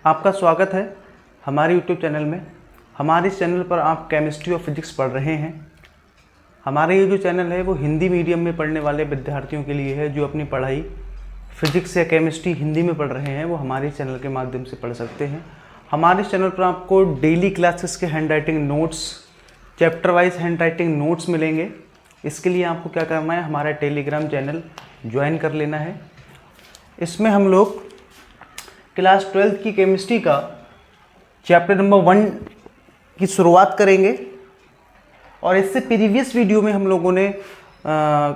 आपका स्वागत है हमारे YouTube चैनल में। हमारे इस चैनल पर आप केमिस्ट्री और फिजिक्स पढ़ रहे हैं। हमारा ये जो चैनल है वो हिंदी मीडियम में पढ़ने वाले विद्यार्थियों के लिए है। जो अपनी पढ़ाई फिजिक्स या केमिस्ट्री हिंदी में पढ़ रहे हैं वो हमारे इस चैनल के माध्यम से पढ़ सकते हैं। हमारे इस चैनल पर आपको डेली क्लासेस के hand writing notes, chapter wise hand writing notes मिलेंगे। इसके लिए आपको क्या करना है, हमारा टेलीग्राम चैनल ज्वाइन कर लेना है। इसमें हम लोग क्लास 12 की केमिस्ट्री का चैप्टर नंबर 1 की शुरुआत करेंगे। और इससे प्रीवियस वीडियो में हम लोगों ने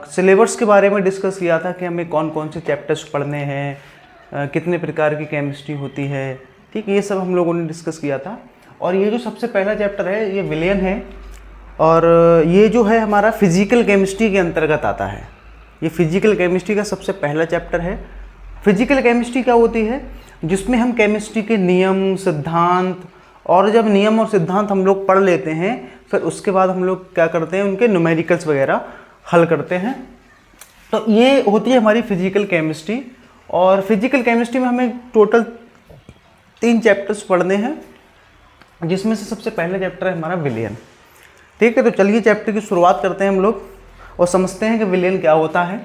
सिलेबस के बारे में डिस्कस किया था कि हमें कौन कौन से चैप्टर्स पढ़ने हैं, कितने प्रकार की केमिस्ट्री होती है, ठीक, ये सब हम लोगों ने डिस्कस किया था। और ये जो सबसे पहला चैप्टर है ये विलयन है और ये जो है हमारा फिजिकल केमिस्ट्री के अंतर्गत आता है। ये फिजिकल केमिस्ट्री का सबसे पहला चैप्टर है। फिजिकल केमिस्ट्री क्या होती है, जिसमें हम केमिस्ट्री के नियम, सिद्धांत, और जब नियम और सिद्धांत हम लोग पढ़ लेते हैं फिर उसके बाद हम लोग क्या करते हैं, उनके न्यूमेरिकल्स वगैरह हल करते हैं। तो ये होती है हमारी फिजिकल केमिस्ट्री। और फिजिकल केमिस्ट्री में हमें टोटल 3 चैप्टर्स पढ़ने हैं, जिसमें से सबसे पहला चैप्टर है हमारा विलयन। ठीक है, तो चलिए चैप्टर की शुरुआत करते हैं हम लोग और समझते हैं कि विलयन क्या होता है।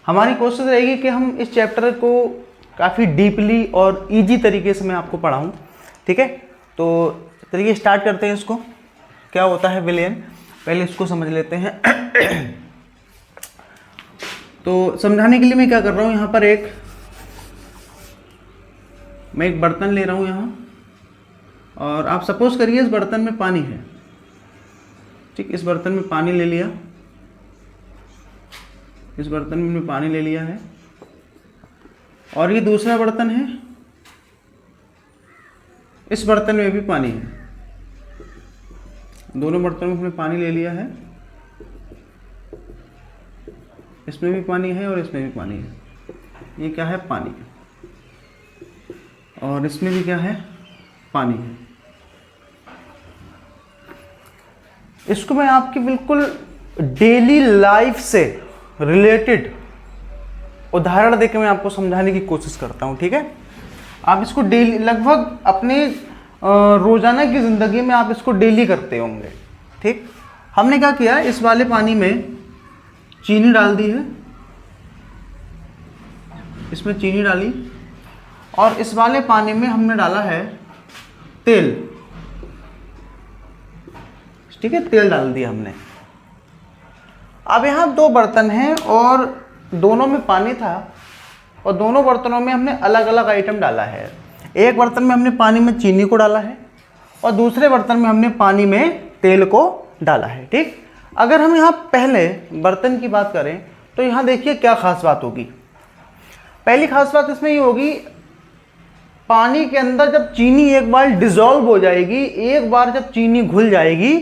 हमारी कोशिश रहेगी कि हम इस चैप्टर को काफ़ी डीपली और इजी तरीके से मैं आपको पढ़ाऊँ। ठीक है, तो चलिए स्टार्ट करते हैं इसको। क्या होता है विलयन, पहले इसको समझ लेते हैं। तो समझाने के लिए मैं क्या कर रहा हूँ, यहाँ पर मैं एक बर्तन ले रहा हूँ यहाँ, और आप सपोज करिए इस बर्तन में पानी है। ठीक, इस बर्तन में पानी ले लिया, इस बर्तन में पानी ले लिया है, और ये दूसरा बर्तन है, इस बर्तन में भी पानी है। दोनों बर्तनों में हमने पानी ले लिया है, इसमें भी पानी है और इसमें भी पानी है। ये क्या है, पानी, और इसमें भी क्या है, पानी है। इसको मैं आपकी बिल्कुल डेली लाइफ से रिलेटेड उदाहरण देकर मैं आपको समझाने की कोशिश करता हूँ। ठीक है, आप इसको डेली, लगभग अपने रोजाना की ज़िंदगी में आप इसको डेली करते होंगे। ठीक, हमने क्या किया, इस वाले पानी में चीनी डाल दी है, इसमें चीनी डाली, और इस वाले पानी में हमने डाला है तेल। ठीक है, तेल डाल दिया हमने। अब यहाँ 2 बर्तन हैं और दोनों में पानी था, और दोनों बर्तनों में हमने अलग अलग आइटम डाला है। एक बर्तन में हमने पानी में चीनी को डाला है और दूसरे बर्तन में हमने पानी में तेल को डाला है। ठीक, अगर हम यहाँ पहले बर्तन की बात करें तो यहाँ देखिए क्या खास बात होगी। पहली खास बात इसमें ये होगी, पानी के अंदर जब चीनी एक बार डिसॉल्व हो जाएगी, एक बार जब चीनी घुल जाएगी,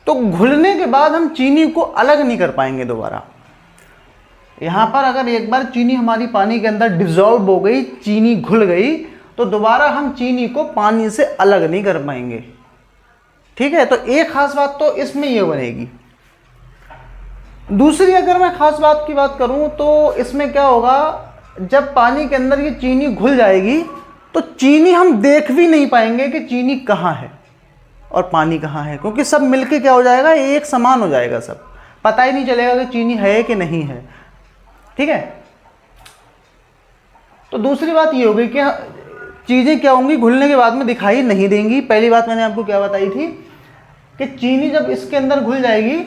तो घुलने के बाद हम चीनी को अलग नहीं कर पाएंगे दोबारा। यहाँ पर अगर एक बार चीनी हमारी पानी के अंदर डिसॉल्व हो गई, चीनी घुल गई, तो दोबारा हम चीनी को पानी से अलग नहीं कर पाएंगे। ठीक है, तो एक खास बात तो इसमें ये बनेगी। दूसरी अगर मैं खास बात की बात करूं तो इसमें क्या होगा, जब पानी के अंदर ये चीनी घुल जाएगी तो चीनी हम देख भी नहीं पाएंगे कि चीनी कहाँ है और पानी कहाँ है, क्योंकि सब मिलके क्या हो जाएगा, एक समान हो जाएगा, सब पता ही नहीं चलेगा कि चीनी है कि नहीं है। ठीक है, तो दूसरी बात ये होगी कि चीज़ें क्या होंगी, घुलने के बाद में दिखाई नहीं देंगी। पहली बात मैंने आपको क्या बताई थी कि चीनी जब इसके अंदर घुल जाएगी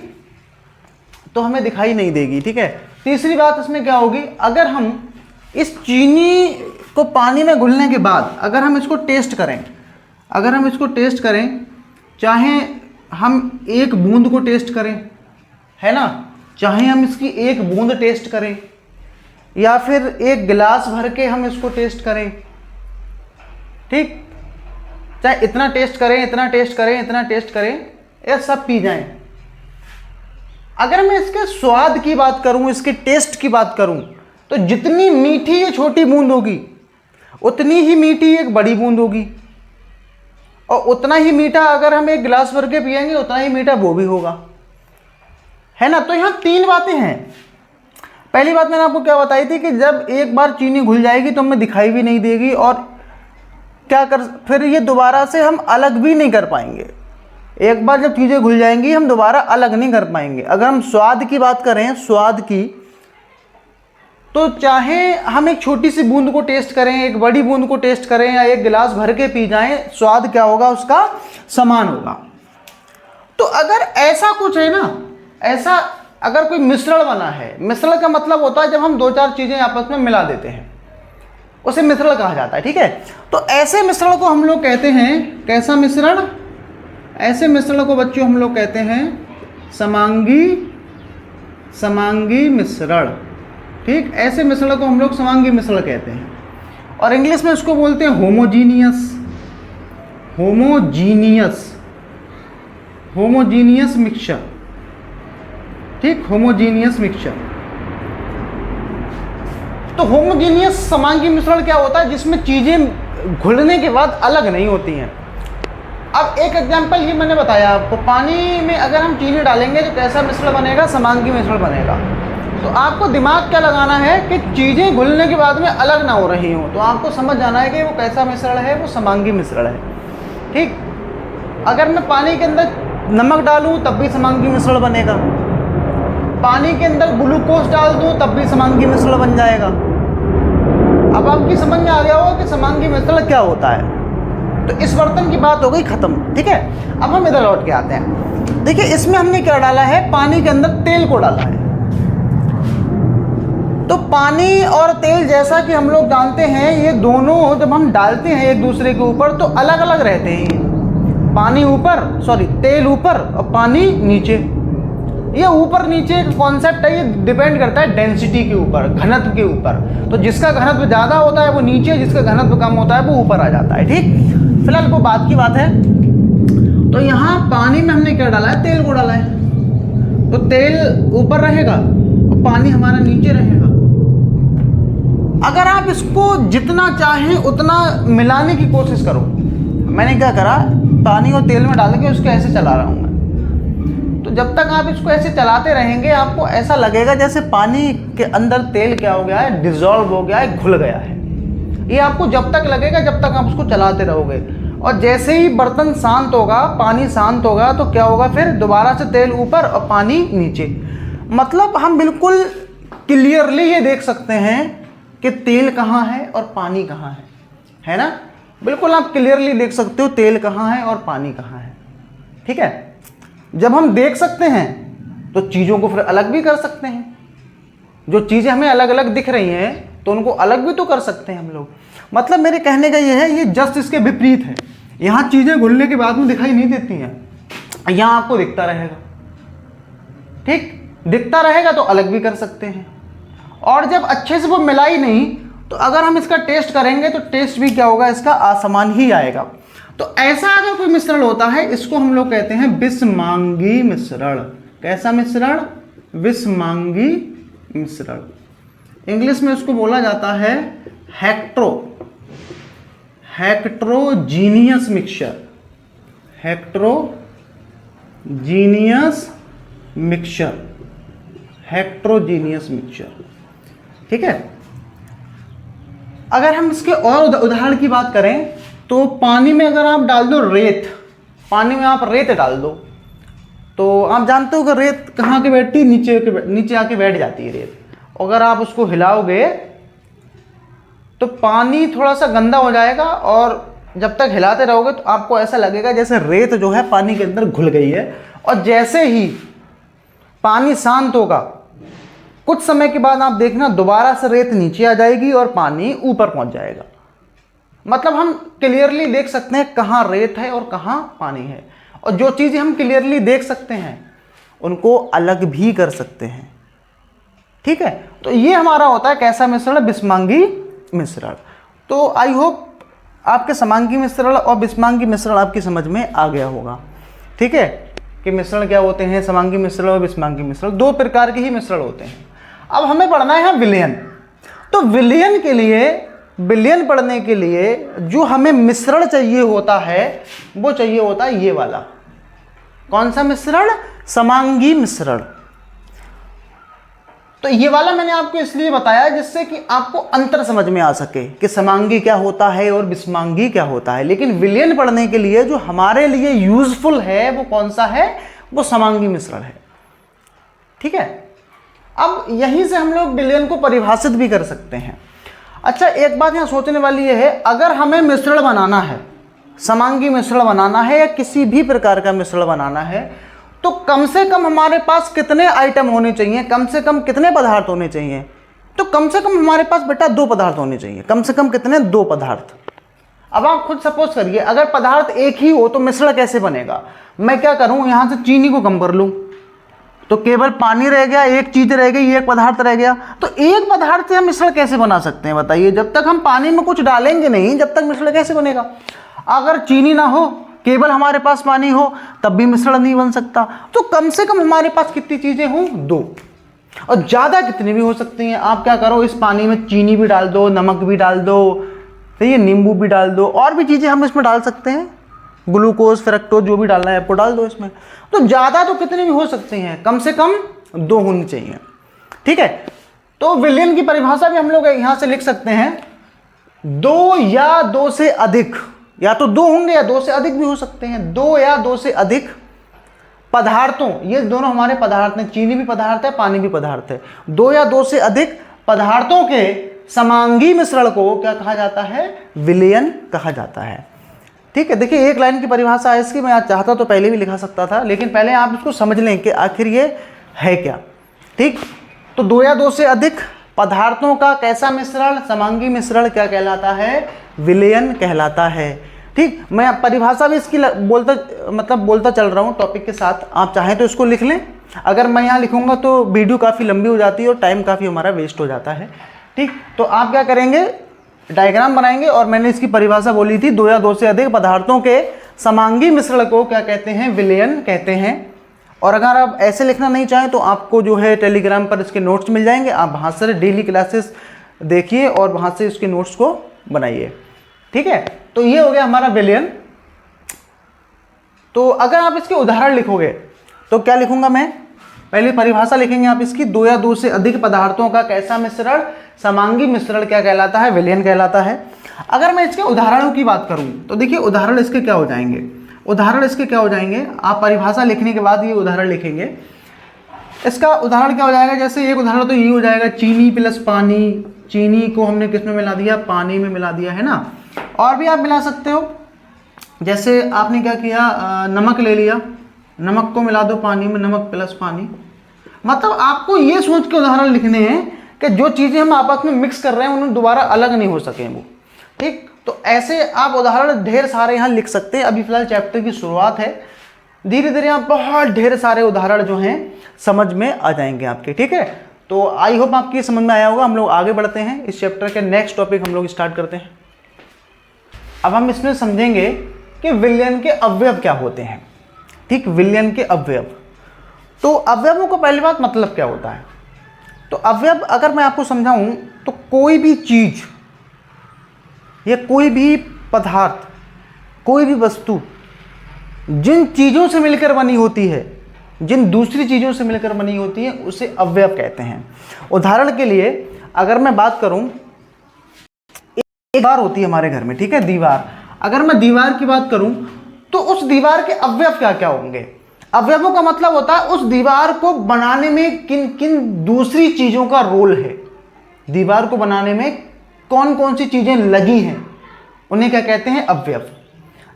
तो हमें दिखाई नहीं देगी। ठीक है, तीसरी बात इसमें क्या होगी, अगर हम इस चीनी को पानी में घुलने के बाद अगर हम इसको टेस्ट करें, चाहे हम एक बूंद को टेस्ट करें, है ना, चाहे हम इसकी एक बूंद टेस्ट करें, या फिर एक गिलास भर के हम इसको टेस्ट करें, ठीक, चाहे इतना टेस्ट करें, ये सब पी जाएं। अगर मैं इसके स्वाद की बात करूं, इसके टेस्ट की बात करूं, तो जितनी मीठी ये छोटी बूंद होगी उतनी ही मीठी एक बड़ी बूंद होगी, और उतना ही मीठा अगर हम एक गिलास भर के पिएंगे उतना ही मीठा वो भी होगा, है ना। तो यहाँ 3 बातें हैं। पहली बात मैंने आपको क्या बताई थी कि जब एक बार चीनी घुल जाएगी तो हमें दिखाई भी नहीं देगी, और फिर ये दोबारा से हम अलग भी नहीं कर पाएंगे। एक बार जब चीज़ें घुल जाएंगी हम दोबारा अलग नहीं कर पाएंगे। अगर हम स्वाद की बात करें, स्वाद की, तो चाहे हम एक छोटी सी बूंद को टेस्ट करें, एक बड़ी बूंद को टेस्ट करें, या एक गिलास भर के पी जाएं, स्वाद क्या होगा उसका, समान होगा। तो अगर ऐसा कुछ है ना, ऐसा अगर कोई मिश्रण बना है, मिश्रण का मतलब होता है जब हम दो चार चीज़ें आपस में मिला देते हैं, उसे मिश्रण कहा जाता है। ठीक है, तो ऐसे मिश्रण को हम लोग कहते हैं, कैसा मिश्रण, ऐसे मिश्रण को बच्चों हम लोग कहते हैं समांगी मिश्रण। ठीक, ऐसे मिश्रण को हम लोग समांगी मिश्रण कहते हैं, और इंग्लिश में इसको बोलते हैं होमोजीनियस मिक्सचर। ठीक, होमोजीनियस मिक्सचर। तो होमोजीनियस समांगी मिश्रण क्या होता है, जिसमें चीजें घुलने के बाद अलग नहीं होती हैं। अब एक एग्जांपल ये मैंने बताया आपको, पानी में अगर हम चीनी डालेंगे तो कैसा मिश्रण बनेगा, समांगी मिश्रण बनेगा। तो आपको दिमाग क्या लगाना है कि चीज़ें घुलने के बाद में अलग ना हो रही हों, तो आपको समझ जाना है कि वो कैसा मिश्रण है, वो समांगी मिश्रण है। ठीक, अगर मैं पानी के अंदर नमक डालूं तब भी समांगी मिश्रण बनेगा, पानी के अंदर ग्लूकोज डाल दूं तब भी समांगी मिश्रण बन जाएगा। अब आपकी समझ में आ गया होगा कि समांगी मिश्रण क्या होता है। तो इस बर्तन की बात हो गई खत्म। ठीक है, अब हम इधर लौट के आते हैं। देखिए, इसमें हमने क्या डाला है, पानी के अंदर तेल को डाला है। तो पानी और तेल, जैसा कि हम लोग जानते हैं, ये दोनों जब हम डालते हैं एक दूसरे के ऊपर तो अलग अलग रहते हैं। तेल ऊपर और पानी नीचे। ये ऊपर नीचे का कॉन्सेप्ट है, ये डिपेंड करता है डेंसिटी के ऊपर, घनत्व के ऊपर। तो जिसका घनत्व ज़्यादा होता है वो नीचे, जिसका घनत्व कम होता है वो ऊपर आ जाता है। ठीक, फिलहाल वो बात की बात है। तो यहाँ पानी में हमने क्या डाला है, तेल को डाला है। तो तेल ऊपर रहेगा और पानी हमारा नीचे रहेगा। अगर आप इसको जितना चाहें उतना मिलाने की कोशिश करो, मैंने क्या करा, पानी और तेल में डाल के उसको ऐसे चला रहा हूँ मैं। तो जब तक आप इसको ऐसे चलाते रहेंगे आपको ऐसा लगेगा जैसे पानी के अंदर तेल क्या हो गया है, डिजॉल्व हो गया है, घुल गया है। ये आपको जब तक लगेगा जब तक आप उसको चलाते रहोगे। और जैसे ही बर्तन शांत होगा, पानी शांत होगा, तो क्या होगा, फिर दोबारा से तेल ऊपर और पानी नीचे। मतलब हम बिल्कुल क्लियरली ये देख सकते हैं कि तेल कहाँ है और पानी कहाँ है ना। बिल्कुल आप क्लियरली देख सकते हो तेल कहाँ है और पानी कहाँ है। ठीक है, जब हम देख सकते हैं तो चीज़ों को फिर अलग भी कर सकते हैं। जो चीज़ें हमें अलग अलग दिख रही हैं तो उनको अलग भी तो कर सकते हैं हम लोग। मतलब मेरे कहने का ये है, ये जस्ट इसके विपरीत है। यहाँ चीज़ें घुलने के बाद में दिखाई नहीं देती हैं, यहाँ आपको दिखता रहेगा। ठीक, दिखता रहेगा तो अलग भी कर सकते हैं। और जब अच्छे से वो मिलाई नहीं तो अगर हम इसका टेस्ट करेंगे तो टेस्ट भी क्या होगा, इसका असमान ही आएगा। तो ऐसा अगर कोई मिश्रण होता है, इसको हम लोग कहते हैं विषमांगी मिश्रण। कैसा मिश्रण, विषमांगी मिश्रण। इंग्लिश में उसको बोला जाता है हेक्ट्रोजीनियस मिक्सचर। हेक्ट्रोजीनियस मिक्सचर। ठीक है, अगर हम इसके और उदाहरण की बात करें तो पानी में अगर आप डाल दो रेत, पानी में आप रेत डाल दो तो आप जानते हो कि रेत कहाँ के बैठती है, नीचे आके बैठ जाती है रेत। अगर आप उसको हिलाओगे तो पानी थोड़ा सा गंदा हो जाएगा, और जब तक हिलाते रहोगे तो आपको ऐसा लगेगा जैसे रेत जो है पानी के अंदर घुल गई है। और जैसे ही पानी शांत होगा, कुछ समय के बाद आप देखना दोबारा से रेत नीचे आ जाएगी और पानी ऊपर पहुंच जाएगा। मतलब हम क्लियरली देख सकते हैं कहाँ रेत है और कहाँ पानी है। और जो चीज़ें हम क्लियरली देख सकते हैं उनको अलग भी कर सकते हैं। ठीक है, तो ये हमारा होता है कैसा मिश्रण, विषमांगी मिश्रण। तो आई होप आपके समांगी मिश्रण और विषमांगी मिश्रण आपकी समझ में आ गया होगा। ठीक है, कि मिश्रण क्या होते हैं, समांगी मिश्रण और विषमांगी मिश्रण, दो प्रकार के ही मिश्रण होते हैं। अब हमें पढ़ना है विलयन। तो विलयन के लिए, विलयन पढ़ने के लिए जो हमें मिश्रण चाहिए होता है वो चाहिए होता है ये वाला। कौन सा मिश्रण, समांगी मिश्रण। तो तो ये वाला मैंने आपको इसलिए बताया जिससे कि आपको अंतर समझ में आ सके कि समांगी क्या होता है और विषमांगी क्या होता है। लेकिन विलयन पढ़ने के लिए जो हमारे लिए यूजफुल है वो कौन सा है, वो समांगी मिश्रण है। ठीक है, अब यहीं से हम लोग विलयन को परिभाषित भी कर सकते हैं। अच्छा, एक बात यहाँ सोचने वाली ये है, अगर हमें मिश्रण बनाना है, समांगी मिश्रण बनाना है या किसी भी प्रकार का मिश्रण बनाना है, तो कम से कम हमारे पास कितने आइटम होने चाहिए, कम से कम कितने पदार्थ होने चाहिए? तो कम से कम हमारे पास बेटा 2 पदार्थ होने चाहिए। कम से कम कितने? 2 पदार्थ। अब आप खुद सपोज करिए, अगर पदार्थ एक ही हो तो मिश्रण कैसे बनेगा? मैं क्या करूं, यहां से चीनी को कम कर लूं तो केवल पानी रह गया, एक चीज रह गई, एक पदार्थ रह गया। तो एक पदार्थ से हम मिश्रण कैसे बना सकते हैं बताइए? जब तक हम पानी में कुछ डालेंगे नहीं, जब तक मिश्रण कैसे बनेगा? अगर चीनी ना हो, केवल हमारे पास पानी हो, तब भी मिश्रण नहीं बन सकता। तो कम से कम हमारे पास कितनी चीजें हों? 2। और ज्यादा कितनी भी हो सकती हैं। आप क्या करो, इस पानी में चीनी भी डाल दो, नमक भी डाल दो, सही है, नींबू भी डाल दो, और भी चीजें हम इसमें डाल सकते हैं, ग्लूकोज, फ्रक्टोज, जो भी डालना है आपको डाल दो इसमें। तो ज्यादा तो कितनी भी हो सकती हैं, कम से कम 2 होनी चाहिए। ठीक है, तो विलयन की परिभाषा भी हम लोग यहां से लिख सकते हैं, 2 या 2 से अधिक, या तो 2 होंगे या 2 से अधिक भी हो सकते हैं, 2 या 2 से अधिक पदार्थों, ये दोनों हमारे पदार्थ हैं, चीनी भी पदार्थ है, पानी भी पदार्थ है, 2 या 2 से अधिक पदार्थों के समांगी मिश्रण को क्या कहा जाता है? विलयन कहा जाता है। ठीक है, देखिए एक लाइन की परिभाषा है इसकी, मैं आज चाहता तो पहले भी लिखा सकता था, लेकिन पहले आप इसको समझ लें कि आखिर ये है क्या। ठीक, तो 2 या 2 से अधिक पदार्थों का कैसा मिश्रण, समांगी मिश्रण क्या कहलाता है? विलयन कहलाता है। ठीक, मैं परिभाषा भी इसकी बोलता चल रहा हूँ टॉपिक के साथ, आप चाहें तो इसको लिख लें। अगर मैं यहाँ लिखूंगा तो वीडियो काफ़ी लंबी हो जाती है और टाइम काफ़ी हमारा वेस्ट हो जाता है। ठीक, तो आप क्या करेंगे, डायग्राम बनाएंगे और मैंने इसकी परिभाषा बोली थी, 2 या 2 से अधिक पदार्थों के समांगी मिश्रण को क्या कहते हैं? विलयन कहते हैं। और अगर आप ऐसे लिखना नहीं चाहें तो आपको जो है टेलीग्राम पर इसके नोट्स मिल जाएंगे, आप वहाँ से डेली क्लासेस देखिए और वहाँ से इसके नोट्स को बनाइए। ठीक है, तो ये हो गया हमारा विलयन। तो अगर आप इसके उदाहरण लिखोगे तो क्या लिखूंगा मैं? पहले परिभाषा लिखेंगे आप इसकी, 2 या 2 से अधिक पदार्थों का कैसा मिश्रण, समांगी मिश्रण क्या कहलाता है? विलयन कहलाता है। अगर मैं इसके उदाहरणों की बात करूं तो देखिए उदाहरण इसके क्या हो जाएंगे, आप परिभाषा लिखने के बाद ये उदाहरण लिखेंगे। इसका उदाहरण क्या हो जाएगा? जैसे एक उदाहरण तो ये हो जाएगा, चीनी प्लस पानी, चीनी को हमने किस में मिला दिया? पानी में मिला दिया, है ना। और भी आप मिला सकते हो, जैसे आपने क्या किया, नमक ले लिया, नमक को मिला दो पानी में, नमक प्लस पानी। मतलब आपको ये सोच के उदाहरण लिखने हैं कि जो चीज़ें हम आपस में मिक्स कर रहे हैं उन्हें दोबारा अलग नहीं हो सके वो। ठीक, तो ऐसे आप उदाहरण ढेर सारे यहाँ लिख सकते हैं। अभी फिलहाल चैप्टर की शुरुआत है, धीरे धीरे आप बहुत ढेर सारे उदाहरण जो हैं समझ में आ जाएंगे आपके। ठीक है, तो आई होप आपकी समझ में आया होगा। हम लोग आगे बढ़ते हैं, इस चैप्टर के नेक्स्ट टॉपिक हम लोग स्टार्ट करते हैं। अब हम इसमें समझेंगे कि विलयन के अवयव क्या होते हैं। ठीक, विलयन के अवयव, तो अवयवों को पहली बात मतलब क्या होता है? तो अवयव अगर मैं आपको समझाऊं तो कोई भी चीज या कोई भी पदार्थ, कोई भी वस्तु जिन चीजों से मिलकर बनी होती है, जिन दूसरी चीजों से मिलकर बनी होती है, उसे अवयव कहते हैं। उदाहरण के लिए अगर मैं बात करूं, एक दीवार होती है हमारे घर में, ठीक है, दीवार। अगर मैं दीवार की बात करूं तो उस दीवार के अवयव क्या क्या होंगे? अवयवों का मतलब होता है उस दीवार को बनाने में किन किन दूसरी चीजों का रोल है, दीवार को बनाने में कौन कौन सी चीजें लगी हैं, उन्हें क्या कहते हैं? अवयव।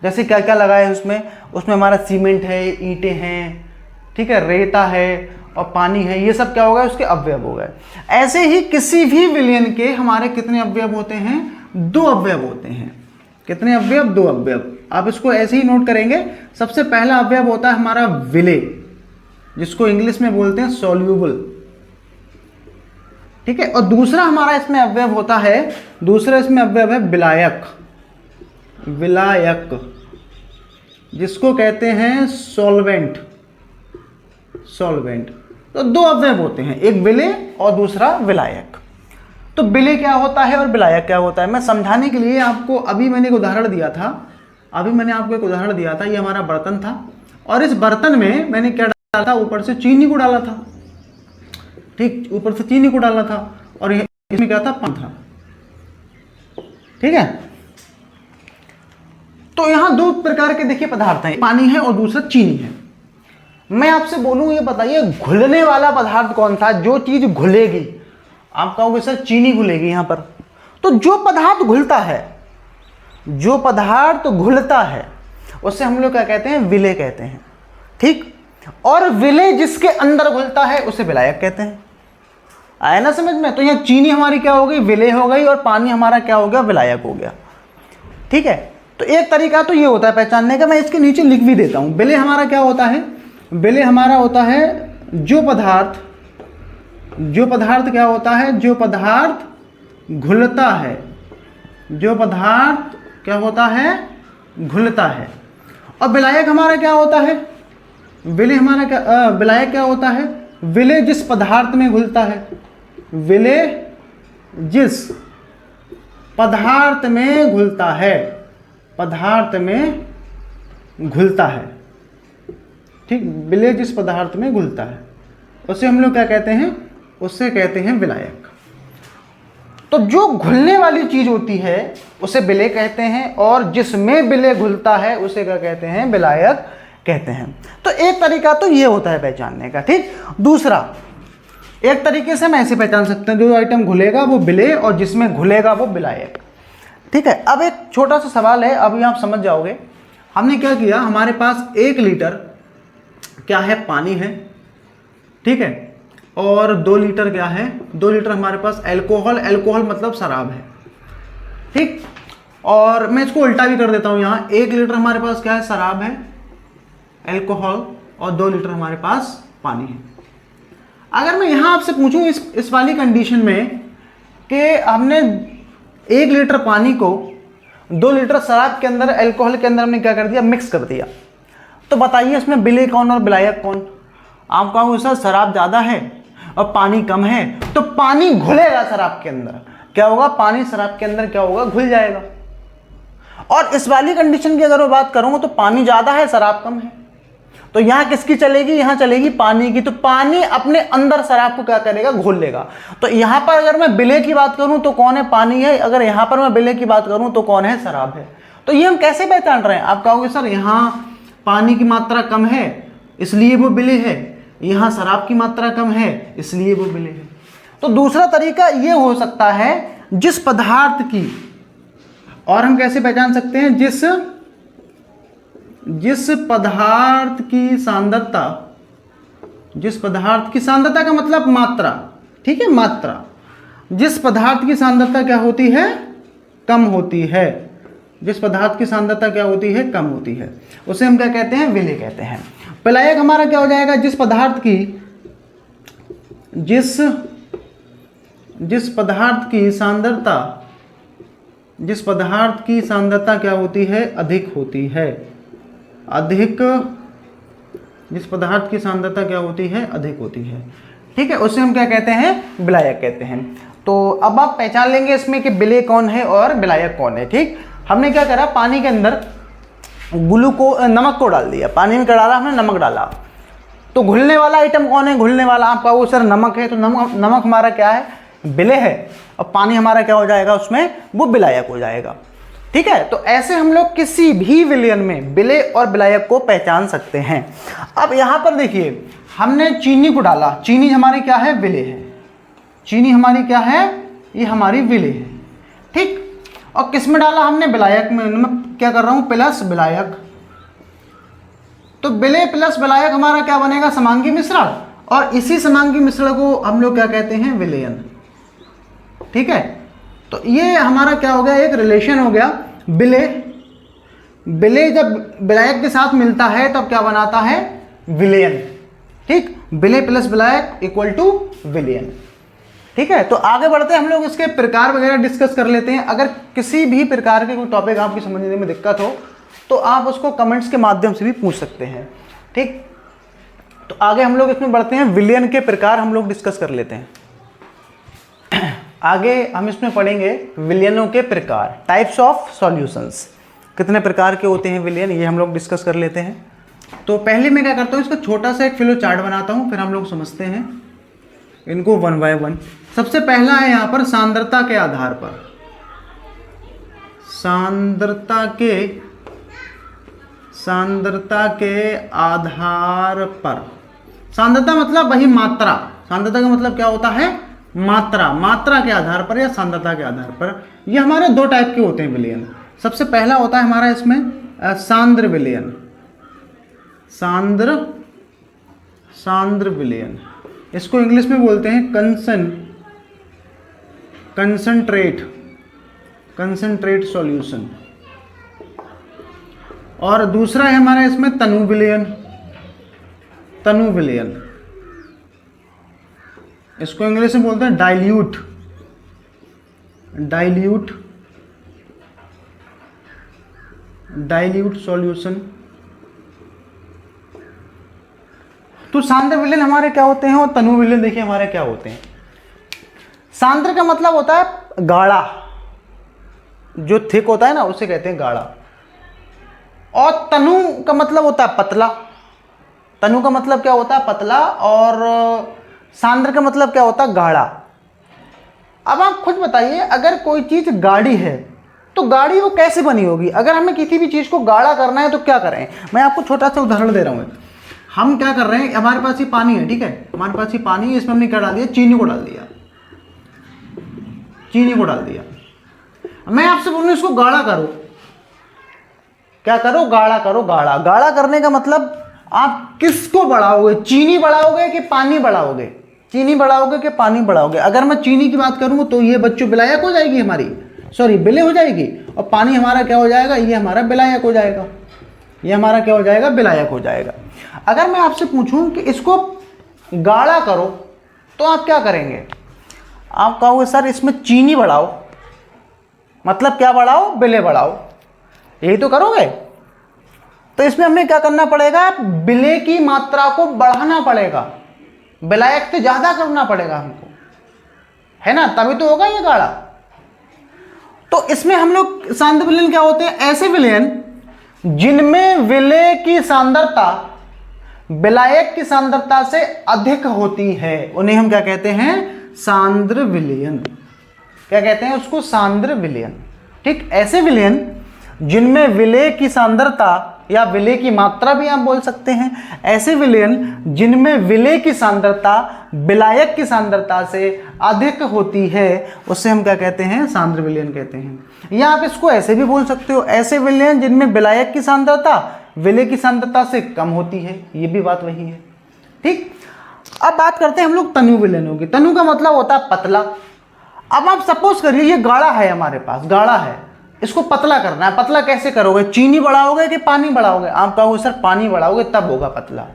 जैसे क्या क्या लगा है उसमें हमारा सीमेंट है, ईंटें हैं, ठीक है, रेता है और पानी है, ये सब क्या होगा? उसके अवयव हो गए। ऐसे ही किसी भी विलयन के हमारे कितने अवयव होते हैं? 2 अवयव होते हैं। कितने अवयव? 2 अवयव। आप इसको ऐसे ही नोट करेंगे। सबसे पहला अवयव होता है हमारा विलेय, जिसको इंग्लिश में बोलते हैं सॉल्यूबल, ठीक है। और दूसरा हमारा इसमें अवयव होता है, दूसरा इसमें अवयव है विलायक, विलायक जिसको कहते हैं सॉल्वेंट, सॉल्वेंट। तो 2 अवयव होते हैं, एक विलेय और दूसरा विलायक। तो विलेय क्या होता है और विलायक क्या होता है, मैं समझाने के लिए आपको अभी मैंने एक उदाहरण दिया था, ये हमारा बर्तन था और इस बर्तन में मैंने क्या डाला था? ऊपर से चीनी को डाला था, ठीक, ऊपर से चीनी को डाला था और इसमें क्या था, पानी था। ठीक है, तो यहां दो प्रकार के देखिए पदार्थ हैं, पानी है और दूसरा चीनी है। मैं आपसे बोलूं ये बताइए घुलने वाला पदार्थ कौन सा, जो चीज घुलेगी? आप कहोगे सर चीनी घुलेगी यहां पर। तो जो पदार्थ घुलता है, जो पदार्थ घुलता है उसे हम लोग क्या कहते हैं, विलेय कहते हैं। ठीक, और विलेय जिसके अंदर घुलता है उसे विलायक कहते हैं। आया ना समझ में? तो यहाँ चीनी हमारी क्या हो गई, विलेय हो गई, और पानी हमारा क्या हो गया, विलायक हो गया। ठीक है, तो एक तरीका तो ये होता है पहचानने का, मैं इसके नीचे लिख भी देता हूं। विलेय हमारा क्या होता है, विलेय हमारा होता है जो पदार्थ क्या होता है, जो पदार्थ घुलता है, जो पदार्थ क्या होता है, घुलता है। और विलायक हमारा क्या होता है, विलेय हमारा क्या, विलायक क्या होता है, विलेय जिस पदार्थ में घुलता है, विलेय जिस पदार्थ में घुलता है, पदार्थ में घुलता है। ठीक, विलेय जिस पदार्थ में घुलता है उसे हम लोग क्या कहते हैं, उसे कहते हैं विलायक। तो जो घुलने वाली चीज होती है उसे विलेय कहते हैं, और जिसमें विलेय घुलता है उसे क्या कहते हैं, विलायक कहते हैं। तो एक तरीका तो ये होता है पहचानने का। ठीक, दूसरा एक तरीके से हम ऐसे पहचान सकते हैं, जो आइटम घुलेगा वो विलेय और जिसमें घुलेगा वो विलायक। ठीक है, अब एक छोटा सा सवाल है, अभी आप समझ जाओगे। हमने क्या किया, हमारे पास 1 लीटर क्या है, पानी है। ठीक है, और 2 लीटर क्या है, 2 लीटर हमारे पास अल्कोहल, अल्कोहल मतलब शराब है। ठीक, और मैं इसको उल्टा भी कर देता हूं, यहाँ 1 लीटर हमारे पास क्या है, शराब है, अल्कोहल, और 2 लीटर हमारे पास पानी है। अगर मैं यहां आपसे पूछूं इस वाली कंडीशन में कि हमने 1 लीटर पानी को 2 लीटर शराब के अंदर, अल्कोहल के अंदर हमने क्या कर दिया, मिक्स कर दिया, तो बताइए इसमें विलेय कौन और विलायक कौन? आप कहोगे सर शराब ज़्यादा है और पानी कम है, तो पानी घुलेगा शराब के अंदर। क्या होगा, पानी शराब के अंदर क्या होगा, घुल जाएगा। और इस वाली कंडीशन की अगर मैं बात करूँगा तो पानी ज़्यादा है, शराब कम है, तो यहाँ किसकी चलेगी, यहाँ चलेगी पानी की। तो पानी अपने अंदर शराब को क्या करेगा, घोल लेगा। तो यहाँ पर अगर मैं विलेय की बात करूँ तो कौन है, पानी है। अगर यहाँ पर मैं विलेय की बात करूँ तो कौन है, शराब है। तो ये हम कैसे पहचान रहे हैं? आप कहोगे सर यहाँ पानी की मात्रा कम है इसलिए वो विलेय है, यहाँ शराब की मात्रा कम है इसलिए वो विलेय है। तो दूसरा तरीका ये हो सकता है, जिस पदार्थ की, और हम कैसे पहचान सकते हैं, जिस पदार्थ की सांद्रता, जिस पदार्थ की सांद्रता का मतलब मात्रा। ठीक है, मात्रा, जिस पदार्थ की सांद्रता क्या होती है, कम होती है, जिस पदार्थ की सांद्रता क्या होती है, कम होती है, उसे हम क्या कहते हैं, विलेय कहते हैं। विलायक हमारा क्या हो जाएगा, जिस पदार्थ की, जिस पदार्थ की सांद्रता, जिस पदार्थ की सांद्रता क्या होती है, अधिक होती है, अधिक, जिस पदार्थ की सांद्रता क्या होती है, अधिक होती है। ठीक है, उसे हम क्या कहते हैं, विलायक कहते हैं। तो अब आप पहचान लेंगे इसमें कि विलेय कौन है और विलायक कौन है। ठीक, हमने क्या करा, पानी के अंदर नमक को डाल दिया, पानी में क्या डाला हमने, नमक डाला। तो घुलने वाला आइटम कौन है, घुलने वाला आपका वो सर नमक है, तो नमक हमारा क्या है, विलेय है, और पानी हमारा क्या हो जाएगा, उसमें वो विलायक हो जाएगा। ठीक है, तो ऐसे हम लोग किसी भी विलयन में विलेय और विलायक को पहचान सकते हैं। अब यहाँ पर देखिए, हमने चीनी को डाला, चीनी हमारी क्या है, विलेय है, चीनी हमारी क्या है, ये हमारी विलेय है। ठीक, और किस में डाला हमने, विलायक में। मैं क्या कर रहा हूँ, प्लस विलायक। तो विलेय प्लस विलायक हमारा क्या बनेगा, समांगी मिश्रण, और इसी समांगी मिश्रण को हम लोग क्या कहते हैं, विलयन। ठीक है, तो ये हमारा क्या हो गया, एक रिलेशन हो गया। विलेय जब विलायक के साथ मिलता है तब क्या बनाता है, विलयन। ठीक, विलेय प्लस विलायक इक्वल टू विलयन। ठीक है, तो आगे बढ़ते हैं, हम लोग इसके प्रकार वगैरह डिस्कस कर लेते हैं। अगर किसी भी प्रकार के कोई टॉपिक आपकी समझने में दिक्कत हो तो आप उसको कमेंट्स के माध्यम से भी पूछ सकते हैं। ठीक, तो आगे हम लोग इसमें बढ़ते हैं, विलयन के प्रकार हम लोग डिस्कस कर लेते हैं। आगे हम इसमें पढ़ेंगे विलयनों के प्रकार, टाइप्स ऑफ सॉल्यूशंस, कितने प्रकार के होते हैं विलयन, ये हम लोग डिस्कस कर लेते हैं। तो पहले मैं क्या करता हूँ, इसका छोटा सा एक फ्लो चार्ट बनाता हूँ, फिर हम लोग समझते हैं इनको वन बाय वन। सबसे पहला है यहाँ पर सांद्रता के आधार पर, सांद्रता के आधार पर। सांद्रता मतलब वही मात्रा, सांद्रता का मतलब क्या होता है, मात्रा, मात्रा के आधार पर या सांद्रता के आधार पर। ये हमारे दो टाइप के होते हैं विलयन। सबसे पहला होता है हमारा इसमें सांद्र विलयन, सांद्र विलयन, इसको इंग्लिश में बोलते हैं कंसंट्रेट सॉल्यूशन। और दूसरा है हमारा इसमें तनु विलयन, इसको इंग्लिश में बोलते हैं डाइल्यूट सॉल्यूशन। तो सांद्र विलयन हमारे क्या होते हैं और तनु विलयन देखिए हमारे क्या होते हैं। सांद्र का मतलब होता है गाढ़ा, जो थिक होता है ना उसे कहते हैं गाढ़ा। और तनु का मतलब होता है पतला, तनु का मतलब क्या होता है, पतला। और सांद्र का मतलब क्या होता है, गाढ़ा। अब आप खुद बताइए, अगर कोई चीज गाढ़ी है तो गाढ़ी वो कैसे बनी होगी। अगर हमें किसी भी चीज को गाढ़ा करना है तो क्या करें। मैं आपको छोटा सा उदाहरण दे रहा हूं। हम क्या कर रहे हैं, हमारे पास ये पानी है, ठीक है, हमारे पास ये पानी है, इसमें हमने क्या डाल दिया, चीनी को डाल दिया। मैं आपसे बोलूं इसको गाढ़ा करो, क्या करो, गाढ़ा करो। गाढ़ा करने का मतलब आप किसको बढ़ाओगे, चीनी बढ़ाओगे कि पानी बढ़ाओगे, चीनी बढ़ाओगे कि पानी बढ़ाओगे। अगर मैं चीनी की बात करूं तो ये बच्चों विलायक हो जाएगी हमारी, सॉरी विलय हो जाएगी। और पानी हमारा क्या हो जाएगा, ये हमारा विलायक हो जाएगा, ये हमारा क्या हो जाएगा, विलायक हो जाएगा। अगर मैं आपसे पूछूं कि इसको गाढ़ा करो तो आप क्या करेंगे, आप कहोगे सर इसमें चीनी बढ़ाओ, मतलब क्या बढ़ाओ, विलय बढ़ाओ, यही तो करोगे। तो इसमें हमें क्या करना पड़ेगा, विलय की मात्रा को बढ़ाना पड़ेगा, विलायक से ज्यादा करना पड़ेगा हमको, है ना, तभी तो होगा ये गाढ़ा। तो इसमें हम लोग सांद्र विलयन क्या होते हैं, ऐसे विलयन जिनमें विलय की सांद्रता विलायक की सांद्रता से अधिक होती है, उन्हें हम क्या कहते हैं, सांद्र विलयन। क्या कहते हैं उसको, सांद्र विलयन। ठीक, ऐसे विलयन जिनमें विलय की सांद्रता या विलय की मात्रा भी आप बोल सकते हैं, ऐसे विलयन जिनमें विलय की सांद्रता विलायक की सांद्रता से अधिक होती है, उससे हम क्या कहते हैं, सांद्र विलयन कहते हैं। या आप इसको ऐसे भी बोल सकते हो, ऐसे विलयन जिनमें विलायक की सांद्रता विलय की सांद्रता से कम होती है, ये भी बात वही है। ठीक, अब बात करते हैं हम लोग तनु विलयनों की। तनु का मतलब होता है पतला। अब आप सपोज करिए ये गाढ़ा है, हमारे पास गाढ़ा है, इसको पतला करना है। पतला कैसे करोगे, चीनी बढ़ाओगे कि पानी बढ़ाओगे। आप कहोगे सर पानी बढ़ाओगे तब होगा पतला।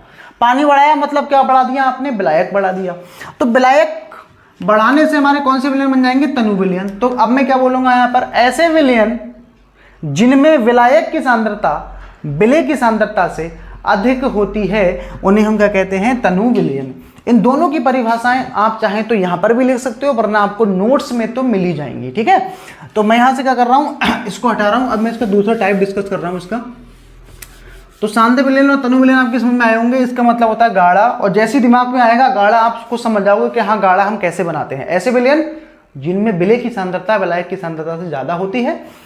पानी बढ़ाया मतलब क्या बढ़ा दिया आपने, विलायक बढ़ा दिया। तो विलायक बढ़ाने से हमारे कौन से विलयन बन जाएंगे, तनु विलयन। तो अब मैं क्या बोलूंगा यहाँ पर, ऐसे विलयन जिनमें विलायक की सांद्रता विलय की सांद्रता से अधिक होती है, उन्हें हम क्या कहते हैं, तनु विलयन। इन दोनों की परिभाषाएं आप चाहें तो यहां पर भी लिख सकते हो, वरना आपको नोट्स में तो मिल ही जाएंगी। ठीक है, तो मैं यहां से क्या कर रहा हूं, इसको हटा रहा हूं। अब मैं इसका दूसरा टाइप डिस्कस कर रहा हूं इसका। तो सांद्र विलयन और तनु विलयन आपके समझ में आए होंगे। इसका मतलब होता है गाढ़ा, और जैसे दिमाग में आएगा गाढ़ा, आप उसको समझ जाओगे कि हाँ गाढ़ा हम कैसे बनाते हैं। ऐसे विलयन जिनमें विलय की सांद्रता विलायक की सांद्रता से ज्यादा होती है,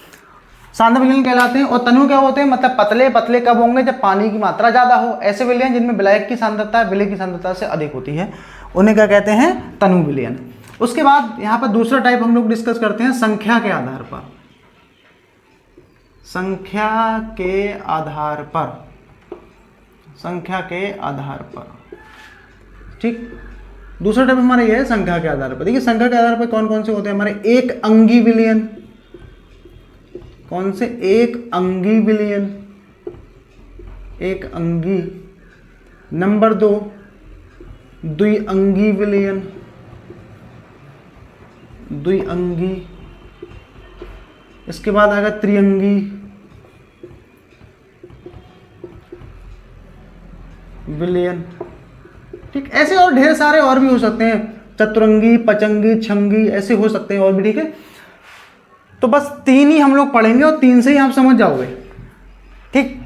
सांद्र विलयन कहलाते हैं। और तनु क्या होते हैं, मतलब पतले। पतले कब होंगे, जब पानी की मात्रा ज्यादा हो। ऐसे विलयन जिनमें विलायक की सांद्रता विलय की सांद्रता से अधिक होती है, उन्हें क्या कहते हैं, तनु विलयन। उसके बाद यहाँ पर दूसरा टाइप हम लोग डिस्कस करते हैं संख्या के आधार पर। संख्या के आधार पर, संख्या के आधार पर। ठीक, दूसरा टाइप हमारा ये है संख्या के आधार पर। देखिए संख्या के आधार पर कौन कौन से होते हैं हमारे, एक अंगी विलयन। कौन से, एक अंगी विलयन, एक अंगी। नंबर 2 द्विअंगी विलयन, द्विअंगी। इसके बाद आएगा त्रिअंगी विलयन। ठीक, ऐसे और ढेर सारे और भी हो सकते हैं, चतुरंगी, पचंगी, छंगी, ऐसे हो सकते हैं और भी। ठीक है, तो बस 3 ही हम लोग पढ़ेंगे और 3 से ही आप समझ जाओगे। ठीक,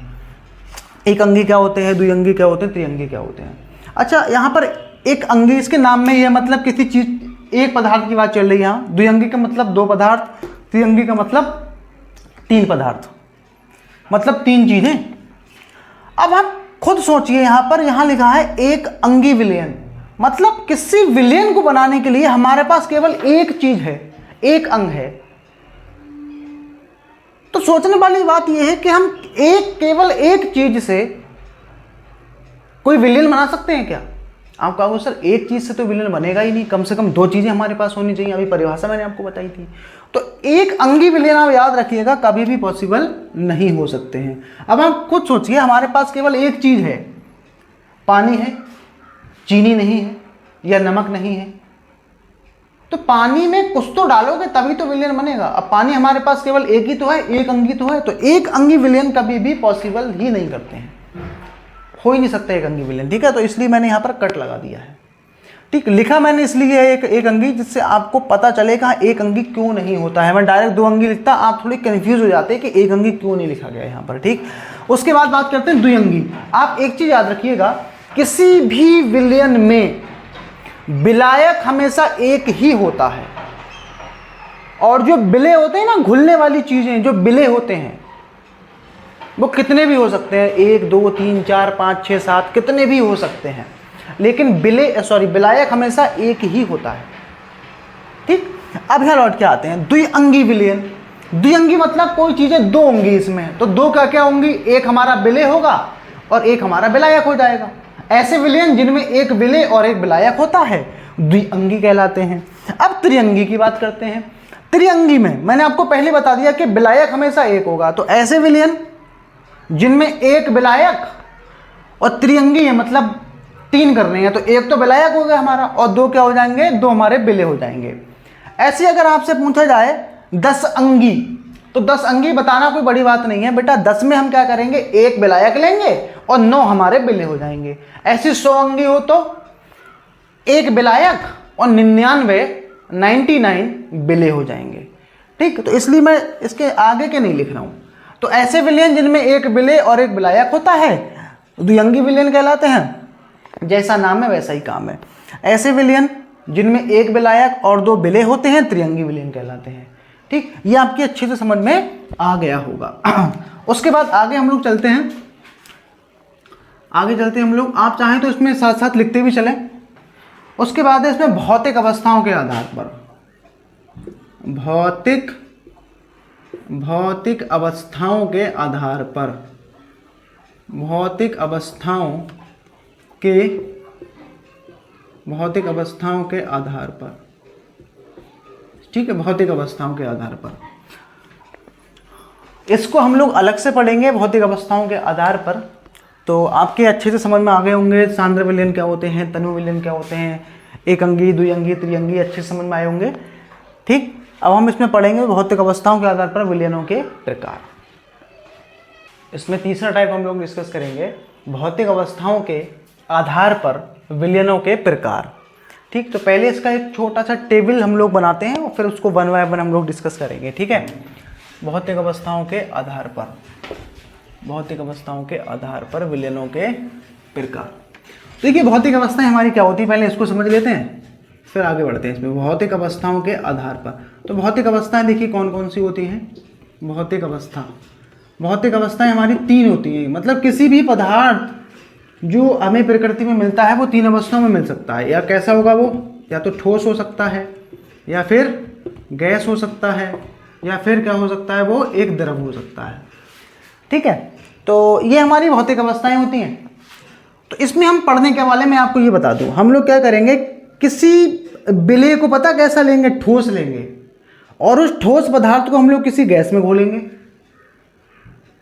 एक अंगी क्या होते हैं, द्विअंगी क्या होते हैं, त्रिअंगी क्या होते हैं। अच्छा, यहाँ पर एक अंगी, इसके नाम में यह मतलब किसी चीज एक पदार्थ की बात चल रही है। यहाँ द्विअंगी का मतलब दो पदार्थ, त्रिअंगी का मतलब तीन पदार्थ, मतलब तीन चीजें। अब आप खुद सोचिए, यहां पर यहां लिखा है एक अंगी विलयन, मतलब किसी विलयन को बनाने के लिए हमारे पास केवल एक चीज है, एक अंग है। तो सोचने वाली बात यह है कि हम केवल एक चीज से कोई विलयन बना सकते हैं क्या? आप कहोगे सर एक चीज से तो विलयन बनेगा ही नहीं, कम से कम दो चीजें हमारे पास होनी चाहिए, अभी परिभाषा मैंने आपको बताई थी। तो एक अंगी विलयन आप याद रखिएगा कभी भी पॉसिबल नहीं हो सकते हैं। अब आप खुद सोचिए, हमारे पास केवल एक चीज है, पानी है, चीनी नहीं है या नमक नहीं है, तो पानी में कुछ तो डालोगे तभी तो विलयन बनेगा। अब पानी हमारे पास केवल एक ही तो है, एक अंगी तो है, तो एक अंगी विलयन कभी भी पॉसिबल ही नहीं करते हैं, हो ही नहीं सकता एक अंगी विलयन। ठीक है, तो इसलिए मैंने यहाँ पर कट लगा दिया है। ठीक, लिखा मैंने इसलिए है एक अंगी, जिससे आपको पता चलेगा एक अंगी क्यों नहीं होता है। मैं डायरेक्ट दो अंगी लिखता, आप थोड़ी कंफ्यूज हो जाते हैं कि एक अंगी क्यों नहीं लिखा गया यहाँ पर। ठीक, उसके बाद बात करते हैं द्विअंगी। आप एक चीज याद रखिएगा, किसी भी विलयन में विलायक हमेशा एक ही होता है, और जो विलय होते हैं ना, घुलने वाली चीजें जो विलय होते हैं वो कितने भी हो सकते हैं, 1 2 3 4 5 6 7 कितने भी हो सकते हैं, लेकिन विलायक हमेशा एक ही होता है। ठीक, अब यहां लौट के आते हैं द्विअंगी विलयन। द्विअंगी मतलब कोई चीजें दो होंगी इसमें, तो दो क्या क्या होंगी, एक हमारा विलय होगा और एक हमारा विलायक हो जाएगा। ऐसे विलयन जिनमें एक विलय और एक विलायक होता है द्विअंगी कहलाते हैं। अब त्रिअंगी की बात करते हैं। त्रिअंगी में मैंने आपको पहले बता दिया कि विलायक हमेशा एक होगा, तो ऐसे विलयन जिनमें एक विलायक और त्रिअंगी है, मतलब तीन कर रहे हैं, तो एक तो विलायक हो गया हमारा और दो क्या हो जाएंगे, दो हमारे विलय हो जाएंगे। ऐसे अगर आपसे पूछा जाए 10 अंगी, तो 10 अंगी बताना कोई बड़ी बात नहीं है बेटा। 10 में हम क्या करेंगे, एक विलायक लेंगे और 9 हमारे विलय हो जाएंगे। ऐसी 100 अंगी हो तो एक विलायक और 99 विलय हो जाएंगे। ठीक, तो इसलिए मैं इसके आगे के नहीं लिख रहा हूं। तो ऐसे विलयन जिनमें एक विलय और एक विलायक होता है द्विअंगी विलयन कहलाते हैं। जैसा नाम है वैसा ही काम है। ऐसे विलयन जिनमें एक विलायक और दो विलय होते हैं त्रिअंगी विलयन कहलाते हैं। ठीक, ये आपकी अच्छे से समझ में आ गया होगा। उसके बाद आगे हम लोग चलते हैं, हम लोग, आप चाहें तो इसमें साथ साथ लिखते भी चलें। उसके बाद है इसमें भौतिक अवस्थाओं के आधार पर, भौतिक अवस्थाओं के आधार पर, भौतिक अवस्थाओं के आधार पर। ठीक है, भौतिक अवस्थाओं के आधार पर, इसको हम लोग अलग से पढ़ेंगे भौतिक अवस्थाओं के आधार पर। तो आपके अच्छे से समझ में आ गए होंगे सांद्र विलयन क्या होते हैं, तनु विलयन क्या होते हैं, एक अंगी, द्विअंगी, त्रिअंगी अच्छे से समझ में आए होंगे। ठीक, अब हम इसमें पढ़ेंगे भौतिक अवस्थाओं के आधार पर विलयनों के प्रकार। इसमें तीसरा टाइप हम लोग डिस्कस करेंगे, भौतिक अवस्थाओं के आधार पर विलयनों के प्रकार। ठीक, तो पहले इसका एक छोटा सा टेबल हम लोग बनाते हैं और फिर उसको 1 बाय 1 हम लोग डिस्कस करेंगे। ठीक है, भौतिक अवस्थाओं के आधार पर, भौतिक अवस्थाओं के आधार पर विलयनों के प्रकार। तो देखिए भौतिक अवस्थाएं हमारी क्या होती है, पहले इसको समझ लेते हैं फिर आगे बढ़ते हैं इसमें। भौतिक अवस्थाओं के आधार पर, तो भौतिक अवस्थाएं देखिए कौन कौन सी होती हैं। भौतिक अवस्थाएं हमारी 3 होती हैं, मतलब किसी भी पदार्थ जो हमें प्रकृति में मिलता है वो 3 अवस्थाओं में मिल सकता है। या कैसा होगा वो, या तो ठोस हो सकता है, या फिर गैस हो सकता है, या फिर क्या हो सकता है, वो एक द्रव हो सकता है। ठीक है, तो ये हमारी भौतिक अवस्थाएं होती हैं। तो इसमें हम पढ़ने के वाले में आपको ये बता दूं, हम लोग क्या करेंगे, किसी विलय को पता कैसा लेंगे, ठोस लेंगे, और उस ठोस पदार्थ को हम लोग किसी गैस में घोलेंगे।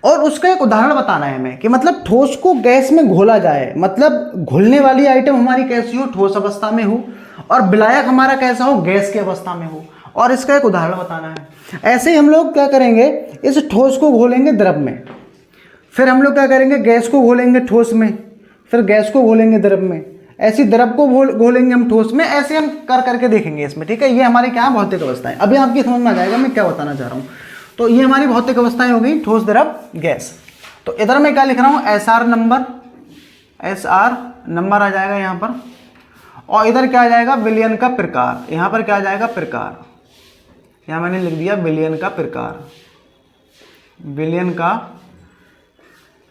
और उसका एक उदाहरण बताना है हमें कि मतलब ठोस को गैस में घोला जाए, मतलब घुलने वाली आइटम हमारी कैसी हो, ठोस अवस्था में हो, और विलायक हमारा कैसा हो, गैस की अवस्था में हो, और इसका एक उदाहरण बताना है। ऐसे ही हम लोग क्या करेंगे, इस ठोस को घोलेंगे द्रव में, फिर हम लोग क्या करेंगे, गैस को घोलेंगे ठोस में, फिर गैस को घोलेंगे द्रव में, ऐसी द्रव को घोलेंगे हम ठोस में, ऐसे हम कर करके देखेंगे इसमें। ठीक है, ये हमारी क्या है, भौतिक अवस्थाएं। अभी आपकी समझ में आ जाएगा मैं क्या बताना चाह रहा हूँ। तो ये हमारी भौतिक अवस्थाएं हो गई, ठोस, द्रव, गैस। तो इधर मैं क्या लिख रहा हूँ, SR नंबर आ जाएगा यहाँ पर, और इधर क्या आ जाएगा, विलयन का प्रकार। यहाँ पर क्या आ जाएगा, प्रकार, यहाँ मैंने लिख दिया विलयन का प्रकार, विलयन का,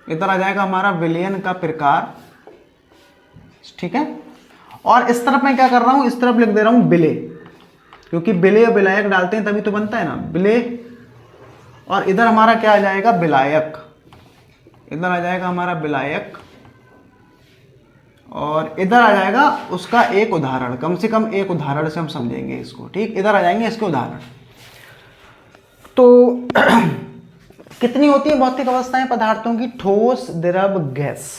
इधर आ जाएगा हमारा विलयन का प्रकार, ठीक है। और इस तरफ मैं क्या कर रहा हूँ, इस तरफ लिख दे रहा हूँ विलेय, क्योंकि विलेय और विलायक डालते हैं तभी तो बनता है ना, विलेय। और इधर हमारा क्या आ जाएगा, विलायक, इधर आ जाएगा हमारा विलायक, और इधर आ जाएगा उसका एक उदाहरण, कम से कम एक उदाहरण से हम समझेंगे इसको, ठीक। इधर आ जाएंगे इसके उदाहरण। तो कितनी होती है भौतिक अवस्थाएं पदार्थों की, ठोस, द्रव, गैस,